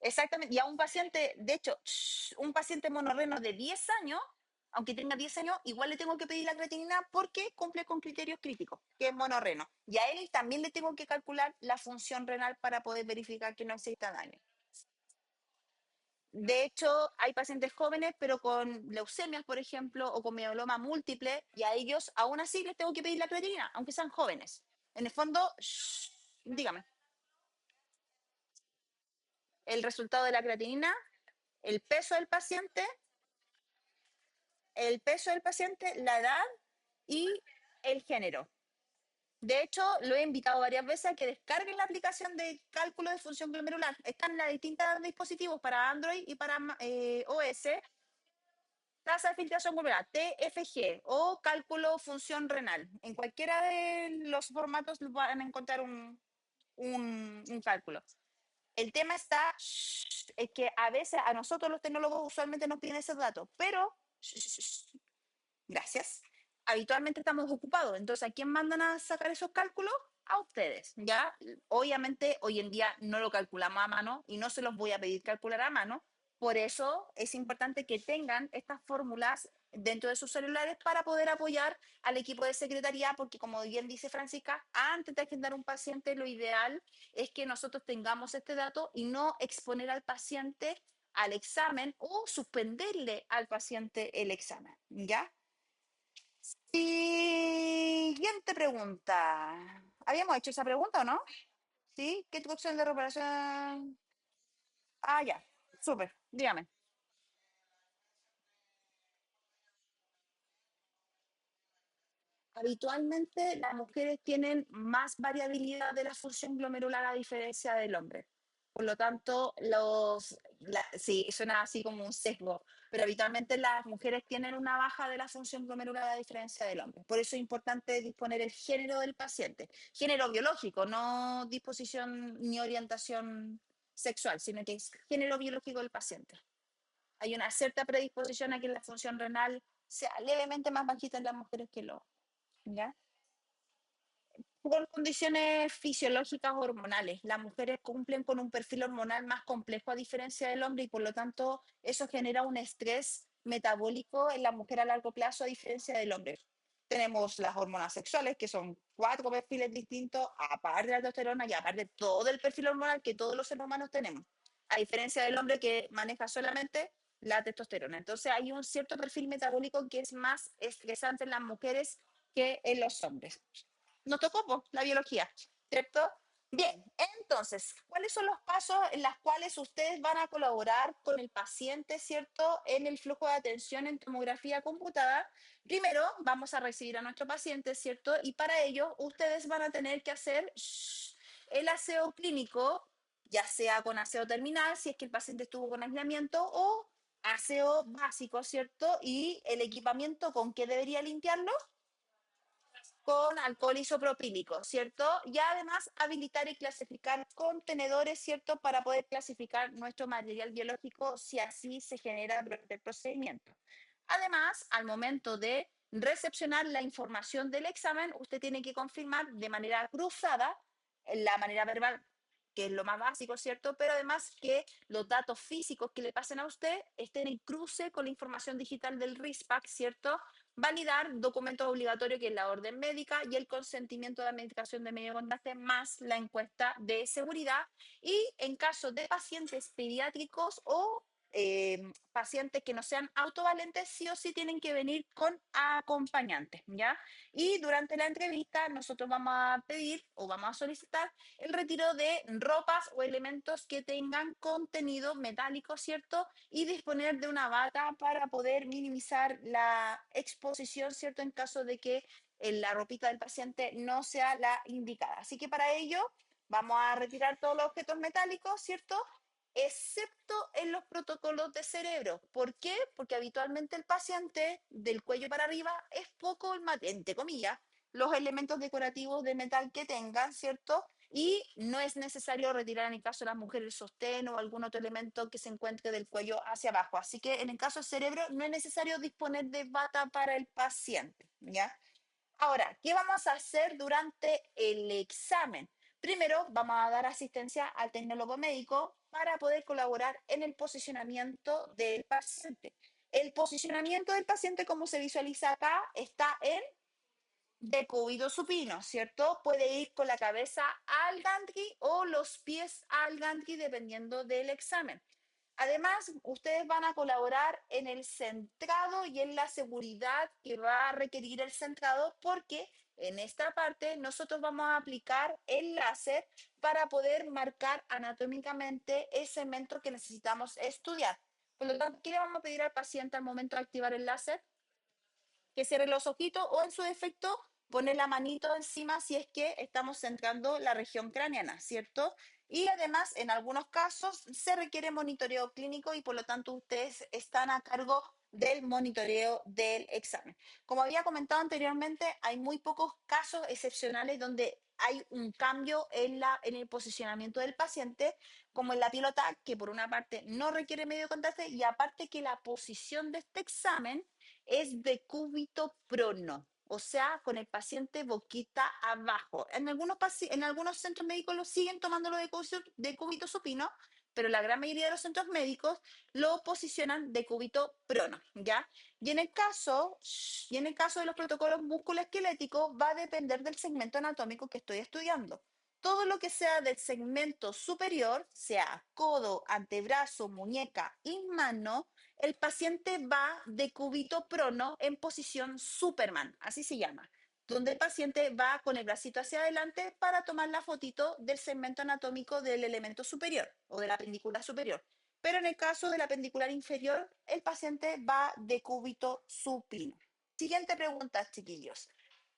[SPEAKER 1] Exactamente, y a un paciente, de hecho, un paciente monorreno de 10 años, aunque tenga 10 años, igual le tengo que pedir la creatinina porque cumple con criterios críticos, que es monorreno. Y a él también le tengo que calcular la función renal para poder verificar que no exista daño. De hecho, hay pacientes jóvenes, pero con leucemias, por ejemplo, o con mieloma múltiple, y a ellos aún así les tengo que pedir la creatinina, aunque sean jóvenes. En el fondo, dígame, el resultado de la creatinina, el peso del paciente, la edad y el género. De hecho, lo he invitado varias veces a que descarguen la aplicación de cálculo de función glomerular. Están en las distintos dispositivos para Android y para OS. Tasa de filtración glomerular, TFG o cálculo función renal. En cualquiera de los formatos van a encontrar un cálculo. El tema está, es que a veces a nosotros los tecnólogos usualmente nos piden esos datos, pero gracias. Habitualmente estamos ocupados, entonces ¿a quién mandan a sacar esos cálculos? A ustedes, ¿ya? Obviamente hoy en día no lo calculamos a mano y no se los voy a pedir calcular a mano, por eso es importante que tengan estas fórmulas dentro de sus celulares para poder apoyar al equipo de secretaría, porque como bien dice Francisca, antes de agendar un paciente, lo ideal es que nosotros tengamos este dato y no exponer al paciente al examen o suspenderle al paciente el examen, ¿ya? Siguiente pregunta. ¿Habíamos hecho esa pregunta o no? ¿Sí? ¿Qué opción de reparación? Ah, ya. Súper. Dígame. Habitualmente las mujeres tienen más variabilidad de la función glomerular a diferencia del hombre. Por lo tanto, sí, suena así como un sesgo, pero habitualmente las mujeres tienen una baja de la función glomerular a diferencia del hombre. Por eso es importante disponer el género del paciente, género biológico, no disposición ni orientación sexual, sino que es género biológico del paciente. Hay una cierta predisposición a que la función renal sea levemente más bajita en las mujeres que los, ¿ya? Por condiciones fisiológicas hormonales. Las mujeres cumplen con un perfil hormonal más complejo a diferencia del hombre y por lo tanto eso genera un estrés metabólico en la mujer a largo plazo a diferencia del hombre. Tenemos las hormonas sexuales, que son cuatro perfiles distintos, aparte de la testosterona y aparte de todo el perfil hormonal que todos los seres humanos tenemos, a diferencia del hombre que maneja solamente la testosterona. Entonces hay un cierto perfil metabólico que es más estresante en las mujeres que en los hombres. Nos tocó po, la biología, ¿cierto? Bien, entonces, ¿cuáles son los pasos en los cuales ustedes van a colaborar con el paciente, ¿cierto? En el flujo de atención en tomografía computada. Primero, vamos a recibir a nuestro paciente, ¿cierto? Y para ello, ustedes van a tener que hacer el aseo clínico, ya sea con aseo terminal, si es que el paciente estuvo con aislamiento, o aseo básico, ¿cierto? Y el equipamiento con que debería limpiarlo con alcohol isopropílico, ¿cierto? Y además habilitar y clasificar contenedores, ¿cierto? Para poder clasificar nuestro material biológico si así se genera durante el procedimiento. Además, al momento de recepcionar la información del examen, usted tiene que confirmar de manera cruzada, la manera verbal, que es lo más básico, ¿cierto? Pero además que los datos físicos que le pasen a usted estén en cruce con la información digital del RISPAC, ¿cierto? Validar documentos obligatorios que es la orden médica y el consentimiento de administración de medio de contraste más la encuesta de seguridad y en caso de pacientes pediátricos o pacientes que no sean autovalentes, sí o sí tienen que venir con acompañantes, ¿ya? Y durante la entrevista nosotros vamos a pedir o vamos a solicitar el retiro de ropas o elementos que tengan contenido metálico, ¿cierto? Y disponer de una bata para poder minimizar la exposición, ¿cierto? En caso de que la ropita del paciente no sea la indicada. Así que para ello vamos a retirar todos los objetos metálicos, ¿cierto? Excepto en los protocolos de cerebro. ¿Por qué? Porque habitualmente el paciente del cuello para arriba es poco, entre comillas, los elementos decorativos de metal que tengan, ¿cierto? y no es necesario retirar en el caso de las mujeres el sostén o algún otro elemento que se encuentre del cuello hacia abajo. Así que en el caso del cerebro no es necesario disponer de bata para el paciente, ¿ya? Ahora, ¿qué vamos a hacer durante el examen? Primero, vamos a dar asistencia al tecnólogo médico para poder colaborar en el posicionamiento del paciente. El posicionamiento del paciente, como se visualiza acá, está en decúbito supino, ¿cierto? Puede ir con la cabeza al gantry o los pies al gantry dependiendo del examen. Además, ustedes van a colaborar en el centrado y en la seguridad que va a requerir el centrado porque en esta parte nosotros vamos a aplicar el láser para poder marcar anatómicamente el segmento que necesitamos estudiar. Por lo tanto, ¿qué le vamos a pedir al paciente al momento de activar el láser? Que cierre los ojitos o en su defecto poner la manito encima si es que estamos centrando la región craneana, ¿cierto? Y además, en algunos casos se requiere monitoreo clínico y por lo tanto ustedes están a cargo del monitoreo del examen. Como había comentado anteriormente, hay muy pocos casos excepcionales donde hay un cambio en el posicionamiento del paciente, como en la pilota, que por una parte no requiere medio contraste y aparte que la posición de este examen es de cúbito prono, o sea, con el paciente boquita abajo. En algunos centros médicos lo siguen tomándolo de cúbito supino, pero la gran mayoría de los centros médicos lo posicionan de cúbito prono, ¿ya? Y en el caso de los protocolos musculoesqueléticos va a depender del segmento anatómico que estoy estudiando. Todo lo que sea del segmento superior, sea codo, antebrazo, muñeca y mano, el paciente va de cúbito prono en posición Superman, así se llama, donde el paciente va con el bracito hacia adelante para tomar la fotito del segmento anatómico del elemento superior o de la pendicular superior. Pero en el caso de la pendicular inferior, el paciente va de cúbito supino. Siguiente pregunta, chiquillos.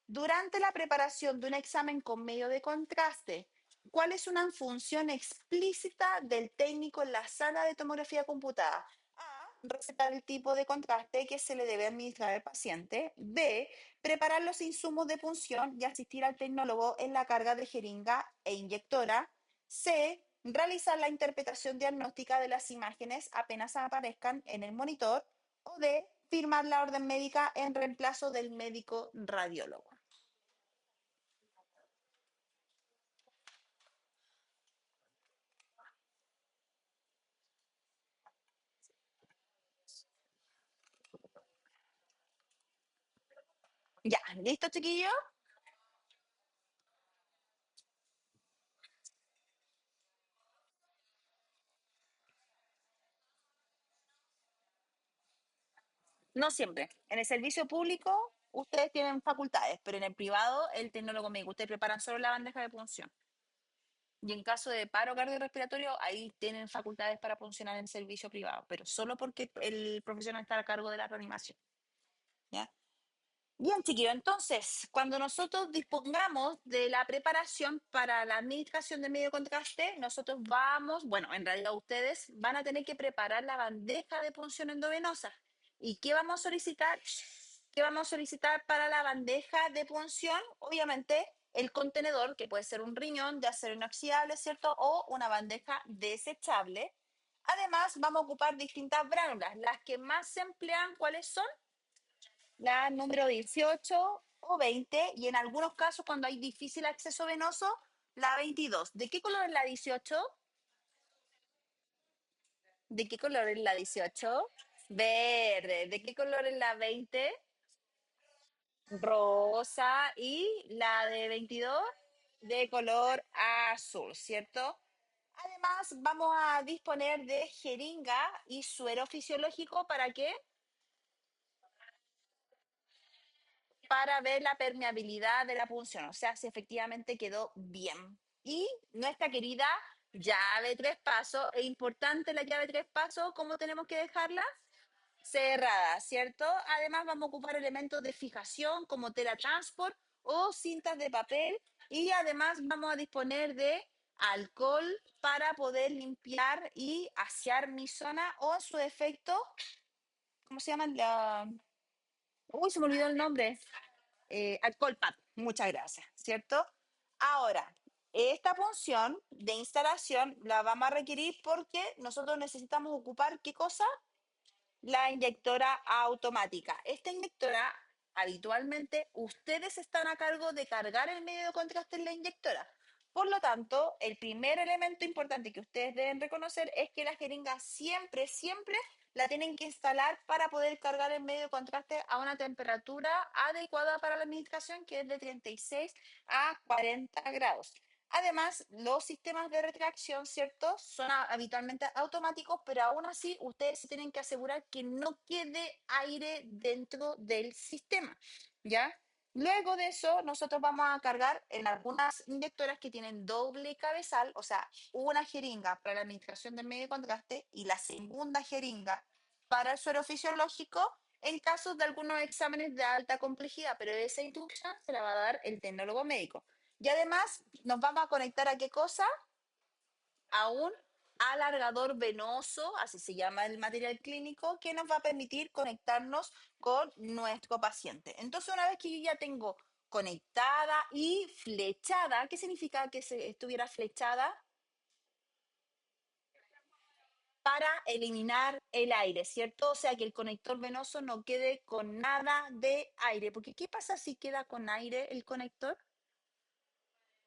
[SPEAKER 1] Durante la preparación de un examen con medio de contraste, ¿cuál es una función explícita del técnico en la sala de tomografía computada? A. Recetar el tipo de contraste que se le debe administrar al paciente. B. Preparar los insumos de punción y asistir al tecnólogo en la carga de jeringa e inyectora. C. Realizar la interpretación diagnóstica de las imágenes apenas aparezcan en el monitor. O D. Firmar la orden médica en reemplazo del médico radiólogo. Ya, ¿listo, chiquillo? No siempre. En el servicio público ustedes tienen facultades, pero en el privado el tecnólogo médico, ustedes preparan solo la bandeja de punción. Y en caso de paro cardiorrespiratorio, ahí tienen facultades para funcionar en servicio privado, pero solo porque el profesional está a cargo de la reanimación. ¿Ya? Bien, chiquillo, entonces, cuando nosotros dispongamos de la preparación para la administración de medio contraste, nosotros vamos, bueno, en realidad ustedes van a tener que preparar la bandeja de punción endovenosa. ¿Y qué vamos a solicitar? ¿Qué vamos a solicitar para la bandeja de punción? Obviamente, el contenedor, que puede ser un riñón de acero inoxidable, ¿cierto? O una bandeja desechable. Además, vamos a ocupar distintas bránulas. Las que más se emplean, ¿cuáles son? La número 18 o 20 y en algunos casos cuando hay difícil acceso venoso, la 22. ¿De qué color es la 18? ¿De qué color es la 18? Verde. ¿De qué color es la 20? Rosa. Y la de 22 de color azul, ¿cierto? Además, vamos a disponer de jeringa y suero fisiológico para qué? Para ver la permeabilidad de la punción, o sea, si efectivamente quedó bien. Y nuestra querida llave tres pasos, es importante la llave tres pasos, ¿cómo tenemos que dejarla? Cerrada, ¿cierto? Además vamos a ocupar elementos de fijación como tela transport o cintas de papel y además vamos a disponer de alcohol para poder limpiar y asear mi zona o en su defecto, ¿cómo se llama? Uy, se me olvidó el nombre. Alcohol pad, muchas gracias, ¿cierto? Ahora, Esta función de instalación la vamos a requerir porque nosotros necesitamos ocupar, ¿qué cosa? La inyectora automática. Esta inyectora, habitualmente, ustedes están a cargo de cargar el medio de contraste en la inyectora. Por lo tanto, el primer elemento importante que ustedes deben reconocer es que la jeringa siempre, siempre la tienen que instalar para poder cargar el medio de contraste a una temperatura adecuada para la administración, que es de 36 a 40 grados. Además, los sistemas de retracción, ¿cierto? Son habitualmente automáticos, pero aún así ustedes se tienen que asegurar que no quede aire dentro del sistema, ¿ya? Luego de eso, nosotros vamos a cargar en algunas inyectoras que tienen doble cabezal, o sea, una jeringa para la administración del medio de contraste y la segunda jeringa para el suero fisiológico en casos de algunos exámenes de alta complejidad, pero esa instrucción se la va a dar el tecnólogo médico. Y además nos vamos a conectar a qué cosa? A un alargador venoso, así se llama el material clínico, que nos va a permitir conectarnos con nuestro paciente. Entonces, una vez que yo ya tengo conectada y flechada, ¿qué significa que se estuviera flechada? Para eliminar el aire, ¿cierto? O sea, que el conector venoso no quede con nada de aire, porque ¿qué pasa si queda con aire el conector?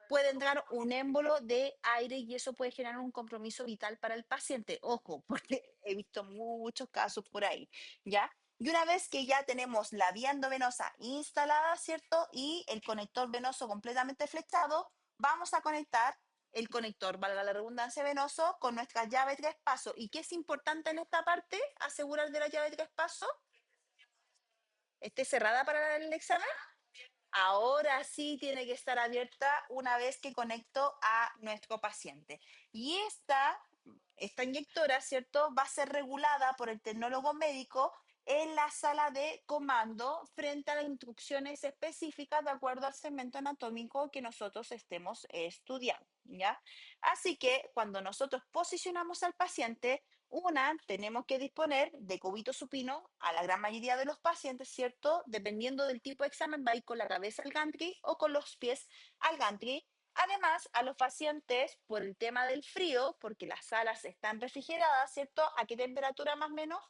[SPEAKER 1] Puede entrar un émbolo de aire y eso puede generar un compromiso vital para el paciente. Ojo, porque he visto muchos casos por ahí, ¿ya? Y una vez que ya tenemos la vía endovenosa instalada, ¿cierto? Y el conector venoso completamente flechado, vamos a conectar el conector, valga la redundancia, venoso con nuestra llave tres pasos. ¿Y qué es importante en esta parte? Asegurar de la llave tres pasos. ¿Esté cerrada para el examen? Ahora sí tiene que estar abierta una vez que conecto a nuestro paciente. Y esta inyectora, ¿cierto? Va a ser regulada por el tecnólogo médico en la sala de comando frente a las instrucciones específicas de acuerdo al segmento anatómico que nosotros estemos estudiando, ¿ya? Así que cuando nosotros posicionamos al paciente, tenemos que disponer de cubito supino a la gran mayoría de los pacientes, ¿cierto? Dependiendo del tipo de examen, va a ir con la cabeza al gantry o con los pies al gantry. Además, a los pacientes, por el tema del frío, porque las salas están refrigeradas, ¿cierto? ¿A qué temperatura más o menos?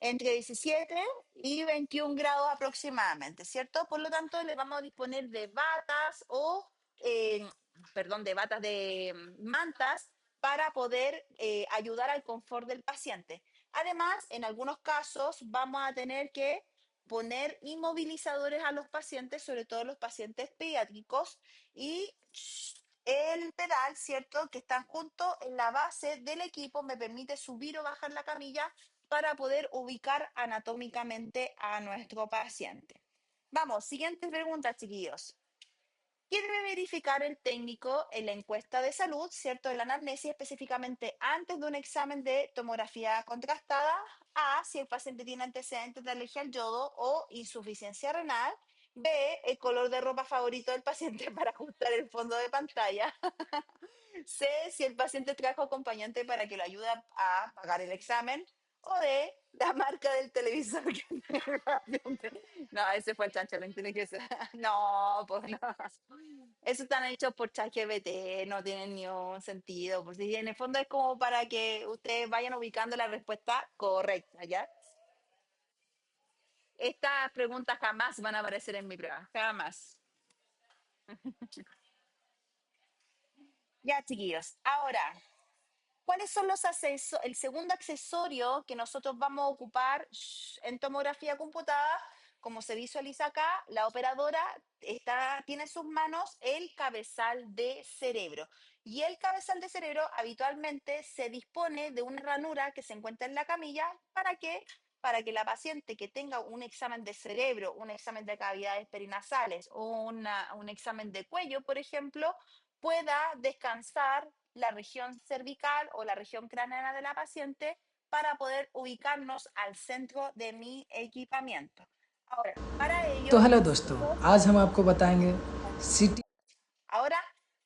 [SPEAKER 1] Entre 17 y 21 grados aproximadamente, ¿cierto? Por lo tanto, le vamos a disponer de batas eh, perdón, de batas de mantas para poder ayudar al confort del paciente. Además, en algunos casos vamos a tener que poner inmovilizadores a los pacientes, sobre todo los pacientes pediátricos, y el pedal, ¿cierto? Que están junto en la base del equipo, me permite subir o bajar la camilla para poder ubicar anatómicamente a nuestro paciente. Vamos, siguiente pregunta, chiquillos. ¿Qué debe verificar el técnico en la encuesta de salud, cierto? En la anamnesis, específicamente antes de un examen de tomografía contrastada? A, si el paciente tiene antecedentes de alergia al yodo o insuficiencia renal. B, el color de ropa favorito del paciente para ajustar el fondo de pantalla. C, si el paciente trajo acompañante para que lo ayude a pagar el examen. O D, la marca del televisor que tiene el paciente. No, ese fue el chancho, la inteligencia. No, pues no. Eso están hechos por ChatGPT, no tienen ni un sentido. Pues sí, en el fondo es como para que ustedes vayan ubicando la respuesta correcta, ¿ya? Estas preguntas jamás van a aparecer en mi prueba, jamás. Ya, chiquillos. Ahora, ¿cuáles son los accesorios? El segundo accesorio que nosotros vamos a ocupar en tomografía computada, como se visualiza acá, la operadora tiene en sus manos el cabezal de cerebro. Y el cabezal de cerebro habitualmente se dispone de una ranura que se encuentra en la camilla. ¿Para qué? Para que la paciente que tenga un examen de cerebro, un examen de cavidades perinasales o un examen de cuello, por ejemplo, pueda descansar la región cervical o la región craneana de la paciente para poder ubicarnos al centro de mi equipamiento. Ahora, para
[SPEAKER 2] तो
[SPEAKER 1] ello
[SPEAKER 2] hello दोस्तों,
[SPEAKER 1] nosotros,
[SPEAKER 2] आज हम आपको बताएंगे city
[SPEAKER 1] ahora,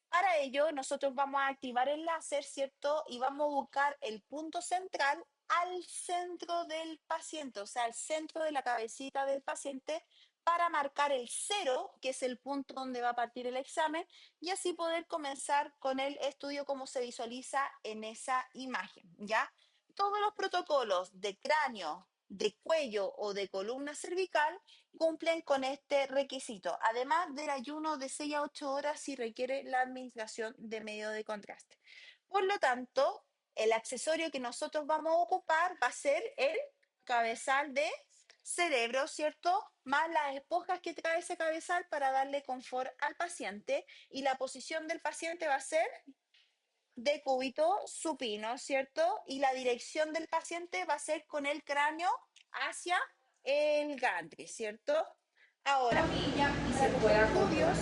[SPEAKER 1] para ello nosotros vamos a activar el láser, ¿cierto? Y vamos a buscar el punto central al centro del paciente, o sea, al centro de la cabecita del paciente para marcar el cero, que es el punto donde va a partir el examen, y así poder comenzar con el estudio como se visualiza en esa imagen, ¿ya? Todos los protocolos de cráneo, de cuello o de columna cervical cumplen con este requisito, además del ayuno de 6 a 8 horas si requiere la administración de medio de contraste. Por lo tanto, el accesorio que nosotros vamos a ocupar va a ser el cabezal de cerebro, ¿cierto? Más las esponjas que trae ese cabezal para darle confort al paciente y la posición del paciente va a ser de cúbito supino, ¿cierto? Y la dirección del paciente va a ser con el cráneo hacia el gantry, ¿cierto? Ahora,
[SPEAKER 2] Y
[SPEAKER 1] para
[SPEAKER 2] se pueda controlar.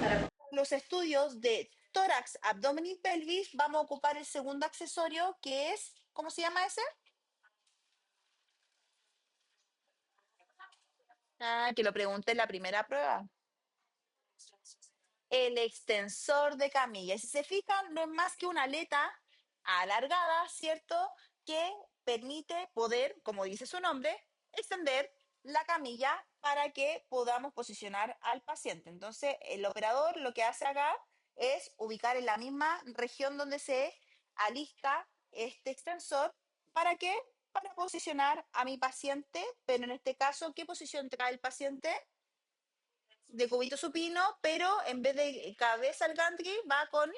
[SPEAKER 2] Para
[SPEAKER 1] los estudios de tórax, abdomen y pelvis, vamos a ocupar el segundo accesorio que es, ¿cómo se llama ese? Ah, que lo pregunté en la primera prueba. El extensor de camilla. Si se fijan, no es más que una aleta alargada, ¿cierto? Que permite poder, como dice su nombre, extender la camilla para que podamos posicionar al paciente. Entonces, el operador lo que hace acá es ubicar en la misma región donde se alista este extensor. ¿Para qué? Para posicionar a mi paciente, pero en este caso, ¿qué posición trae el paciente? De cubito supino, pero en vez de cabeza al gantry, va con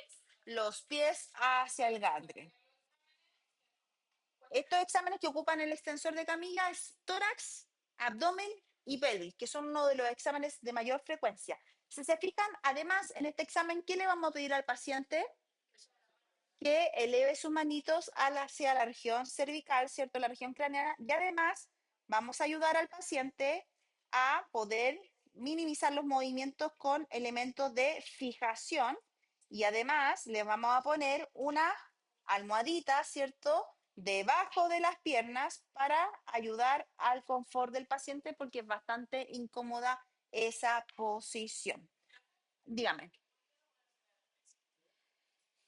[SPEAKER 1] los pies hacia el gantry. Estos exámenes que ocupan el extensor de camilla es tórax, abdomen y pelvis, que son uno de los exámenes de mayor frecuencia. Si se fijan, además, en este examen, ¿qué le vamos a pedir al paciente? Que eleve sus manitos hacia la región cervical, ¿cierto? La región craneana. Y además vamos a ayudar al paciente a poder minimizar los movimientos con elementos de fijación. Y además le vamos a poner una almohadita, ¿cierto? Debajo de las piernas para ayudar al confort del paciente porque es bastante incómoda esa posición. Dígame.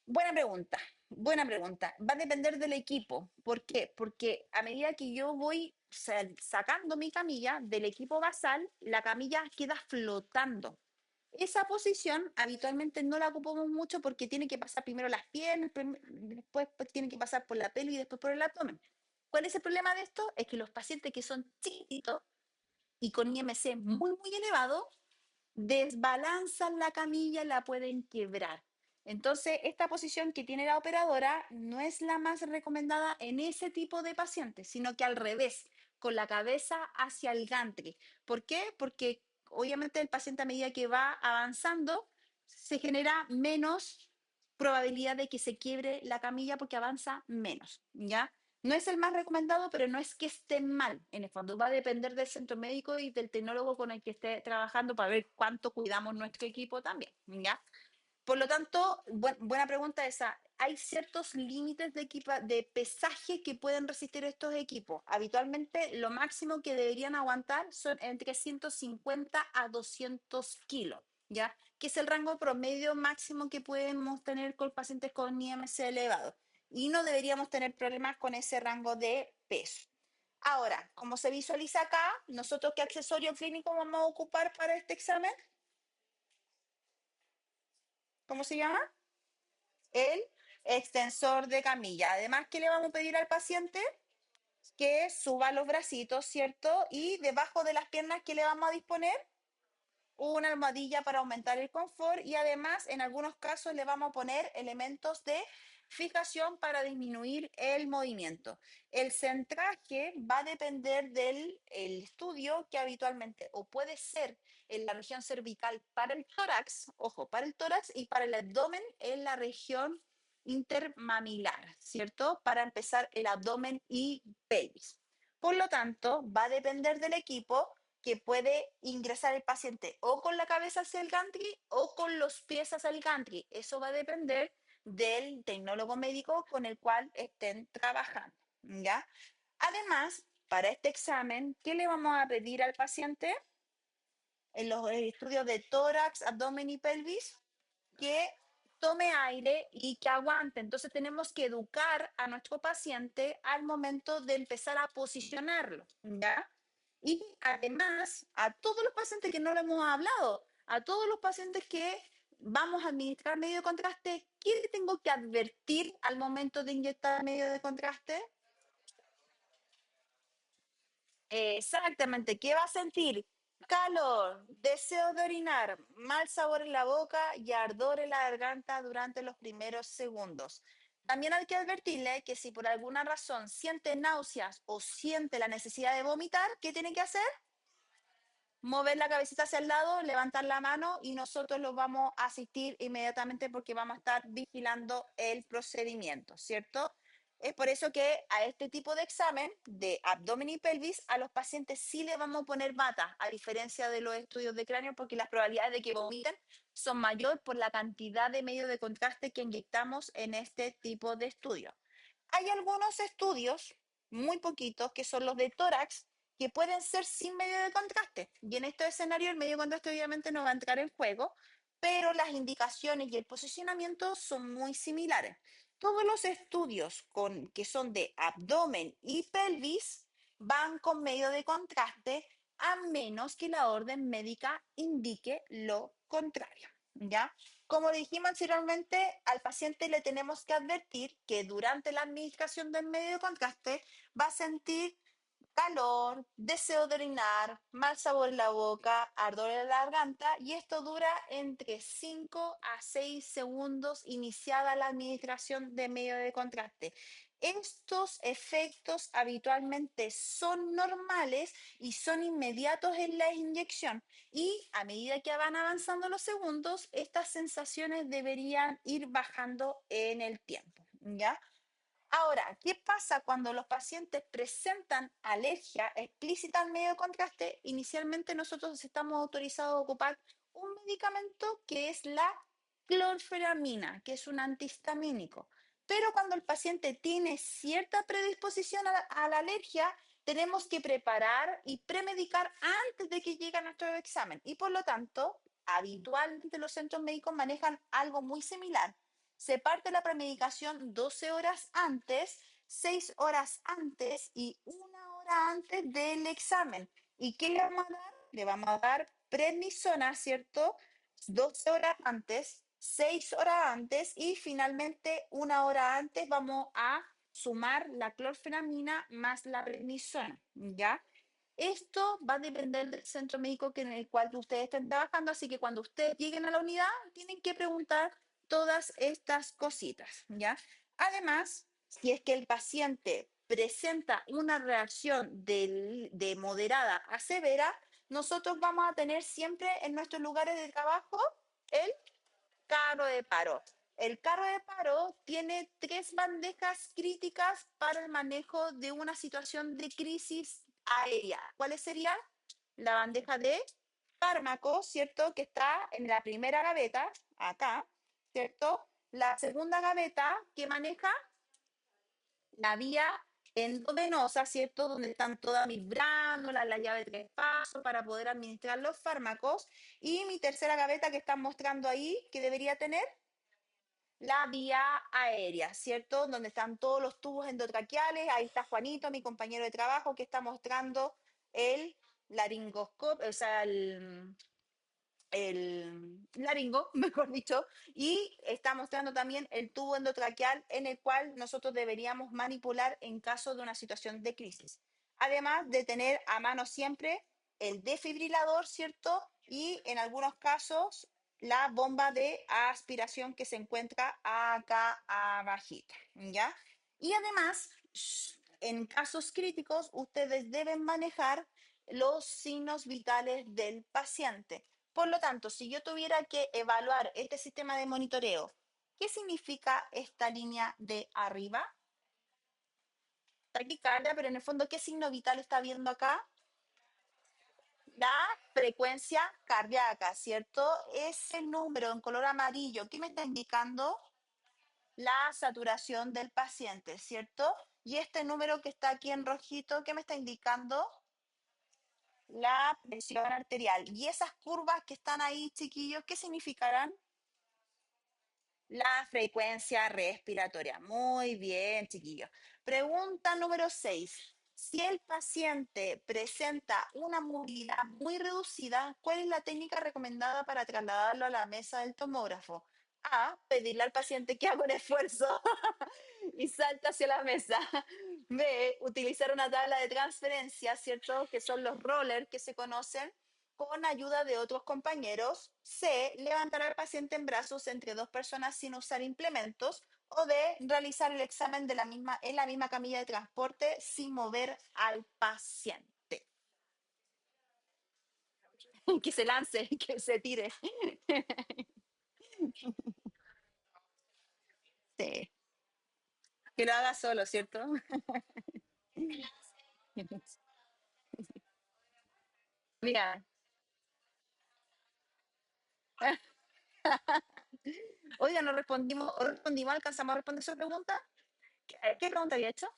[SPEAKER 1] Buena pregunta, buena pregunta. Va a depender del equipo. ¿Por qué? Porque a medida que yo voy sacando mi camilla del equipo basal, la camilla queda flotando. Esa posición habitualmente no la ocupamos mucho porque tiene que pasar primero las piernas, después tiene que pasar por la pelvis y después por el abdomen. ¿Cuál es el problema de esto? Es que los pacientes que son chiquitos y con IMC muy elevado desbalanzan la camilla, la pueden quebrar. Entonces, esta posición que tiene la operadora no es la más recomendada en ese tipo de pacientes, sino que al revés, con la cabeza hacia el gantry. ¿Por qué? Porque obviamente el paciente a medida que va avanzando se genera menos probabilidad de que se quiebre la camilla porque avanza menos, ¿ya? No es el más recomendado, pero no es que esté mal. En el fondo va a depender del centro médico y del tecnólogo con el que esté trabajando para ver cuánto cuidamos nuestro equipo también, ¿ya? Por lo tanto, buena pregunta esa. Hay ciertos límites de pesaje que pueden resistir estos equipos. Habitualmente, lo máximo que deberían aguantar son entre 150 a 200 kilos, ¿ya? Que es el rango promedio máximo que podemos tener con pacientes con IMC elevado. Y no deberíamos tener problemas con ese rango de peso. Ahora, como se visualiza acá, nosotros qué accesorio clínico vamos a ocupar para este examen, ¿cómo se llama? El extensor de camilla. Además, ¿qué le vamos a pedir al paciente? Que suba los bracitos, ¿cierto? Y debajo de las piernas, ¿qué le vamos a disponer? Una almohadilla para aumentar el confort y además en algunos casos le vamos a poner elementos de fijación para disminuir el movimiento. El centraje va a depender del el estudio que habitualmente o puede ser en la región cervical para el tórax, ojo, para el tórax y para el abdomen en la región intermamilar, ¿cierto? Para empezar el abdomen y pelvis. Por lo tanto, va a depender del equipo que puede ingresar el paciente o con la cabeza hacia el gantry o con los pies hacia el gantry. Eso va a depender del tecnólogo médico con el cual estén trabajando, ¿ya? Además, para este examen, ¿qué le vamos a pedir al paciente? En los estudios de tórax, abdomen y pelvis, que tome aire y que aguante. Entonces tenemos que educar a nuestro paciente al momento de empezar a posicionarlo, ¿ya? Y además, a todos los pacientes que no lo hemos hablado, a todos los pacientes que vamos a administrar medio de contraste, ¿qué le tengo que advertir al momento de inyectar medio de contraste? Exactamente, ¿qué va a sentir? Calor, deseo de orinar, mal sabor en la boca y ardor en la garganta durante los primeros segundos. También hay que advertirle que si por alguna razón siente náuseas o siente la necesidad de vomitar, ¿qué tiene que hacer? Mover la cabecita hacia el lado, levantar la mano y nosotros los vamos a asistir inmediatamente porque vamos a estar vigilando el procedimiento, ¿cierto? Es por eso que a este tipo de examen de abdomen y pelvis a los pacientes sí le vamos a poner bata, a diferencia de los estudios de cráneo, porque las probabilidades de que vomiten son mayor por la cantidad de medios de contraste que inyectamos en este tipo de estudio. Hay algunos estudios, muy poquitos, que son los de tórax, que pueden ser sin medio de contraste. Y en este escenario el medio de contraste obviamente no va a entrar en juego, pero las indicaciones y el posicionamiento son muy similares. Todos los estudios que son de abdomen y pelvis van con medio de contraste a menos que la orden médica indique lo contrario. ¿Ya? Como dijimos anteriormente, al paciente le tenemos que advertir que durante la administración del medio de contraste va a sentir calor, deseo de orinar, mal sabor en la boca, ardor en la garganta y esto dura entre 5 a 6 segundos iniciada la administración de medio de contraste. Estos efectos habitualmente son normales y son inmediatos en la inyección y a medida que van avanzando los segundos, estas sensaciones deberían ir bajando en el tiempo, ¿ya? Ahora, ¿qué pasa cuando los pacientes presentan alergia explícita al medio de contraste? Inicialmente nosotros estamos autorizados a ocupar un medicamento que es la clorfenamina, que es un antihistamínico. Pero cuando el paciente tiene cierta predisposición a la alergia, tenemos que preparar y premedicar antes de que llegue a nuestro examen. Y por lo tanto, habitualmente los centros médicos manejan algo muy similar. Se parte la premedicación 12 horas antes, 6 horas antes y 1 hora antes del examen. ¿Y qué le vamos a dar? Le vamos a dar prednisona, ¿cierto? 12 horas antes, 6 horas antes y finalmente 1 hora antes vamos a sumar la clorfenamina más la prednisona, ¿ya? Esto va a depender del centro médico en el cual ustedes estén trabajando, así que cuando ustedes lleguen a la unidad, tienen que preguntar todas estas cositas, ¿ya? Además, si es que el paciente presenta una reacción de moderada a severa, nosotros vamos a tener siempre en nuestros lugares de trabajo el carro de paro. El carro de paro tiene 3 bandejas críticas para el manejo de una situación de crisis aérea. ¿Cuáles serían? La bandeja de fármacos, ¿cierto? Que está en la primera gaveta, acá, ¿cierto? La segunda gaveta que maneja la vía endovenosa, ¿cierto? Donde están todas mis brándulas, la llave de 3 pasos para poder administrar los fármacos. Y mi tercera gaveta que están mostrando ahí, que debería tener la vía aérea, ¿cierto? Donde están todos los tubos endotraqueales. Ahí está Juanito, mi compañero de trabajo, que está mostrando el laringoscopio, o sea, el laringo, mejor dicho, y está mostrando también el tubo endotraqueal en el cual nosotros deberíamos manipular en caso de una situación de crisis. Además de tener a mano siempre el desfibrilador, ¿cierto? Y en algunos casos la bomba de aspiración que se encuentra acá abajito, ¿ya? Y además, en casos críticos, ustedes deben manejar los signos vitales del paciente. Por lo tanto, si yo tuviera que evaluar este sistema de monitoreo, ¿qué significa esta línea de arriba? Taquicardia, pero en el fondo, ¿qué signo vital está viendo acá? La frecuencia cardíaca, ¿cierto? Ese número en color amarillo, ¿qué me está indicando? La saturación del paciente, ¿cierto? Y este número que está aquí en rojito, ¿qué me está indicando? La presión arterial. Y esas curvas que están ahí, chiquillos, ¿qué significarán? La frecuencia respiratoria. Muy bien, chiquillos. Pregunta número 6. Si el paciente presenta una movilidad muy reducida, ¿cuál es la técnica recomendada para trasladarlo a la mesa del tomógrafo? A, pedirle al paciente que haga un esfuerzo y salta hacia la mesa. B, utilizar una tabla de transferencia, ¿cierto? Que son los rollers que se conocen con ayuda de otros compañeros. C, levantar al paciente en brazos entre dos personas sin usar implementos. O D, realizar el examen de en la misma camilla de transporte sin mover al paciente. Que se lance, que se tire. Sí. Que lo haga solo, ¿cierto? Mira, oiga, no respondimos, alcanzamos a responder su pregunta. ¿Qué pregunta había hecho?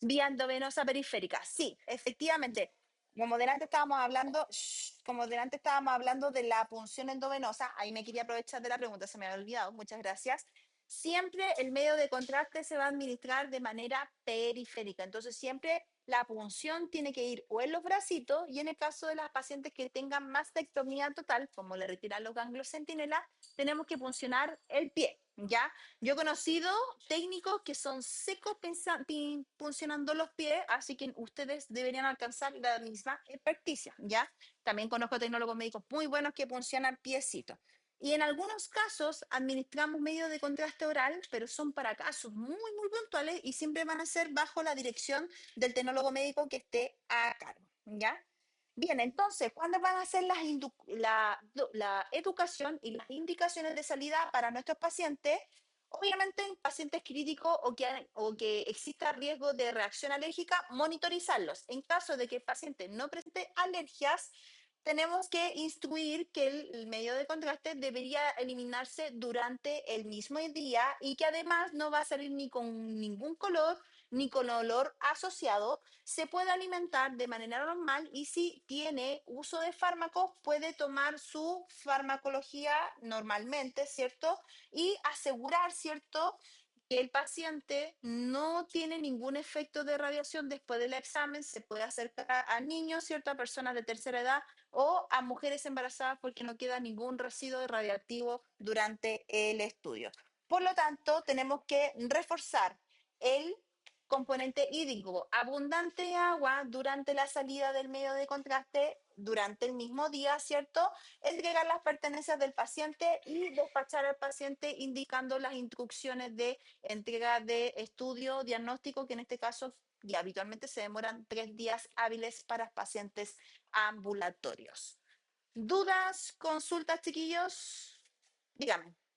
[SPEAKER 1] Vía endovenosa periférica. Sí, efectivamente. Como delante estábamos hablando de la punción endovenosa, ahí me quería aprovechar de la pregunta, se me había olvidado, muchas gracias. Siempre el medio de contraste se va a administrar de manera periférica, entonces siempre la punción tiene que ir o en los bracitos y en el caso de las pacientes que tengan mastectomía total, como le retiran los ganglios centinela, tenemos que puncionar el pie, ¿ya? Yo he conocido técnicos que son secos funcionando los pies, así que ustedes deberían alcanzar la misma experticia, ¿ya? También conozco tecnólogos médicos muy buenos que funcionan piecitos. Y en algunos casos administramos medios de contraste oral, pero son para casos muy puntuales y siempre van a ser bajo la dirección del tecnólogo médico que esté a cargo, ¿ya? Bien, entonces, ¿cuándo van a ser la educación y las indicaciones de salida para nuestros pacientes? Obviamente, en pacientes críticos o que exista riesgo de reacción alérgica, monitorizarlos. En caso de que el paciente no presente alergias, tenemos que instruir que el medio de contraste debería eliminarse durante el mismo día y que además no va a salir ni con ningún color ni con olor asociado. Se puede alimentar de manera normal y si tiene uso de fármacos puede tomar su farmacología normalmente, ¿cierto? Y asegurar, ¿cierto? Que el paciente no tiene ningún efecto de radiación después del examen, se puede acercar a niños, ¿cierto? A personas de tercera edad o a mujeres embarazadas porque no queda ningún residuo radiactivo durante el estudio. Por lo tanto, tenemos que reforzar el componente hídrico, abundante de agua durante la salida del medio de contraste durante el mismo día, ¿cierto? Entregar las pertenencias del paciente y despachar al paciente indicando las instrucciones de entrega de estudio diagnóstico, que en este caso y habitualmente se demoran 3 días hábiles para pacientes ambulatorios. ¿Dudas, consultas, chiquillos? Dígame.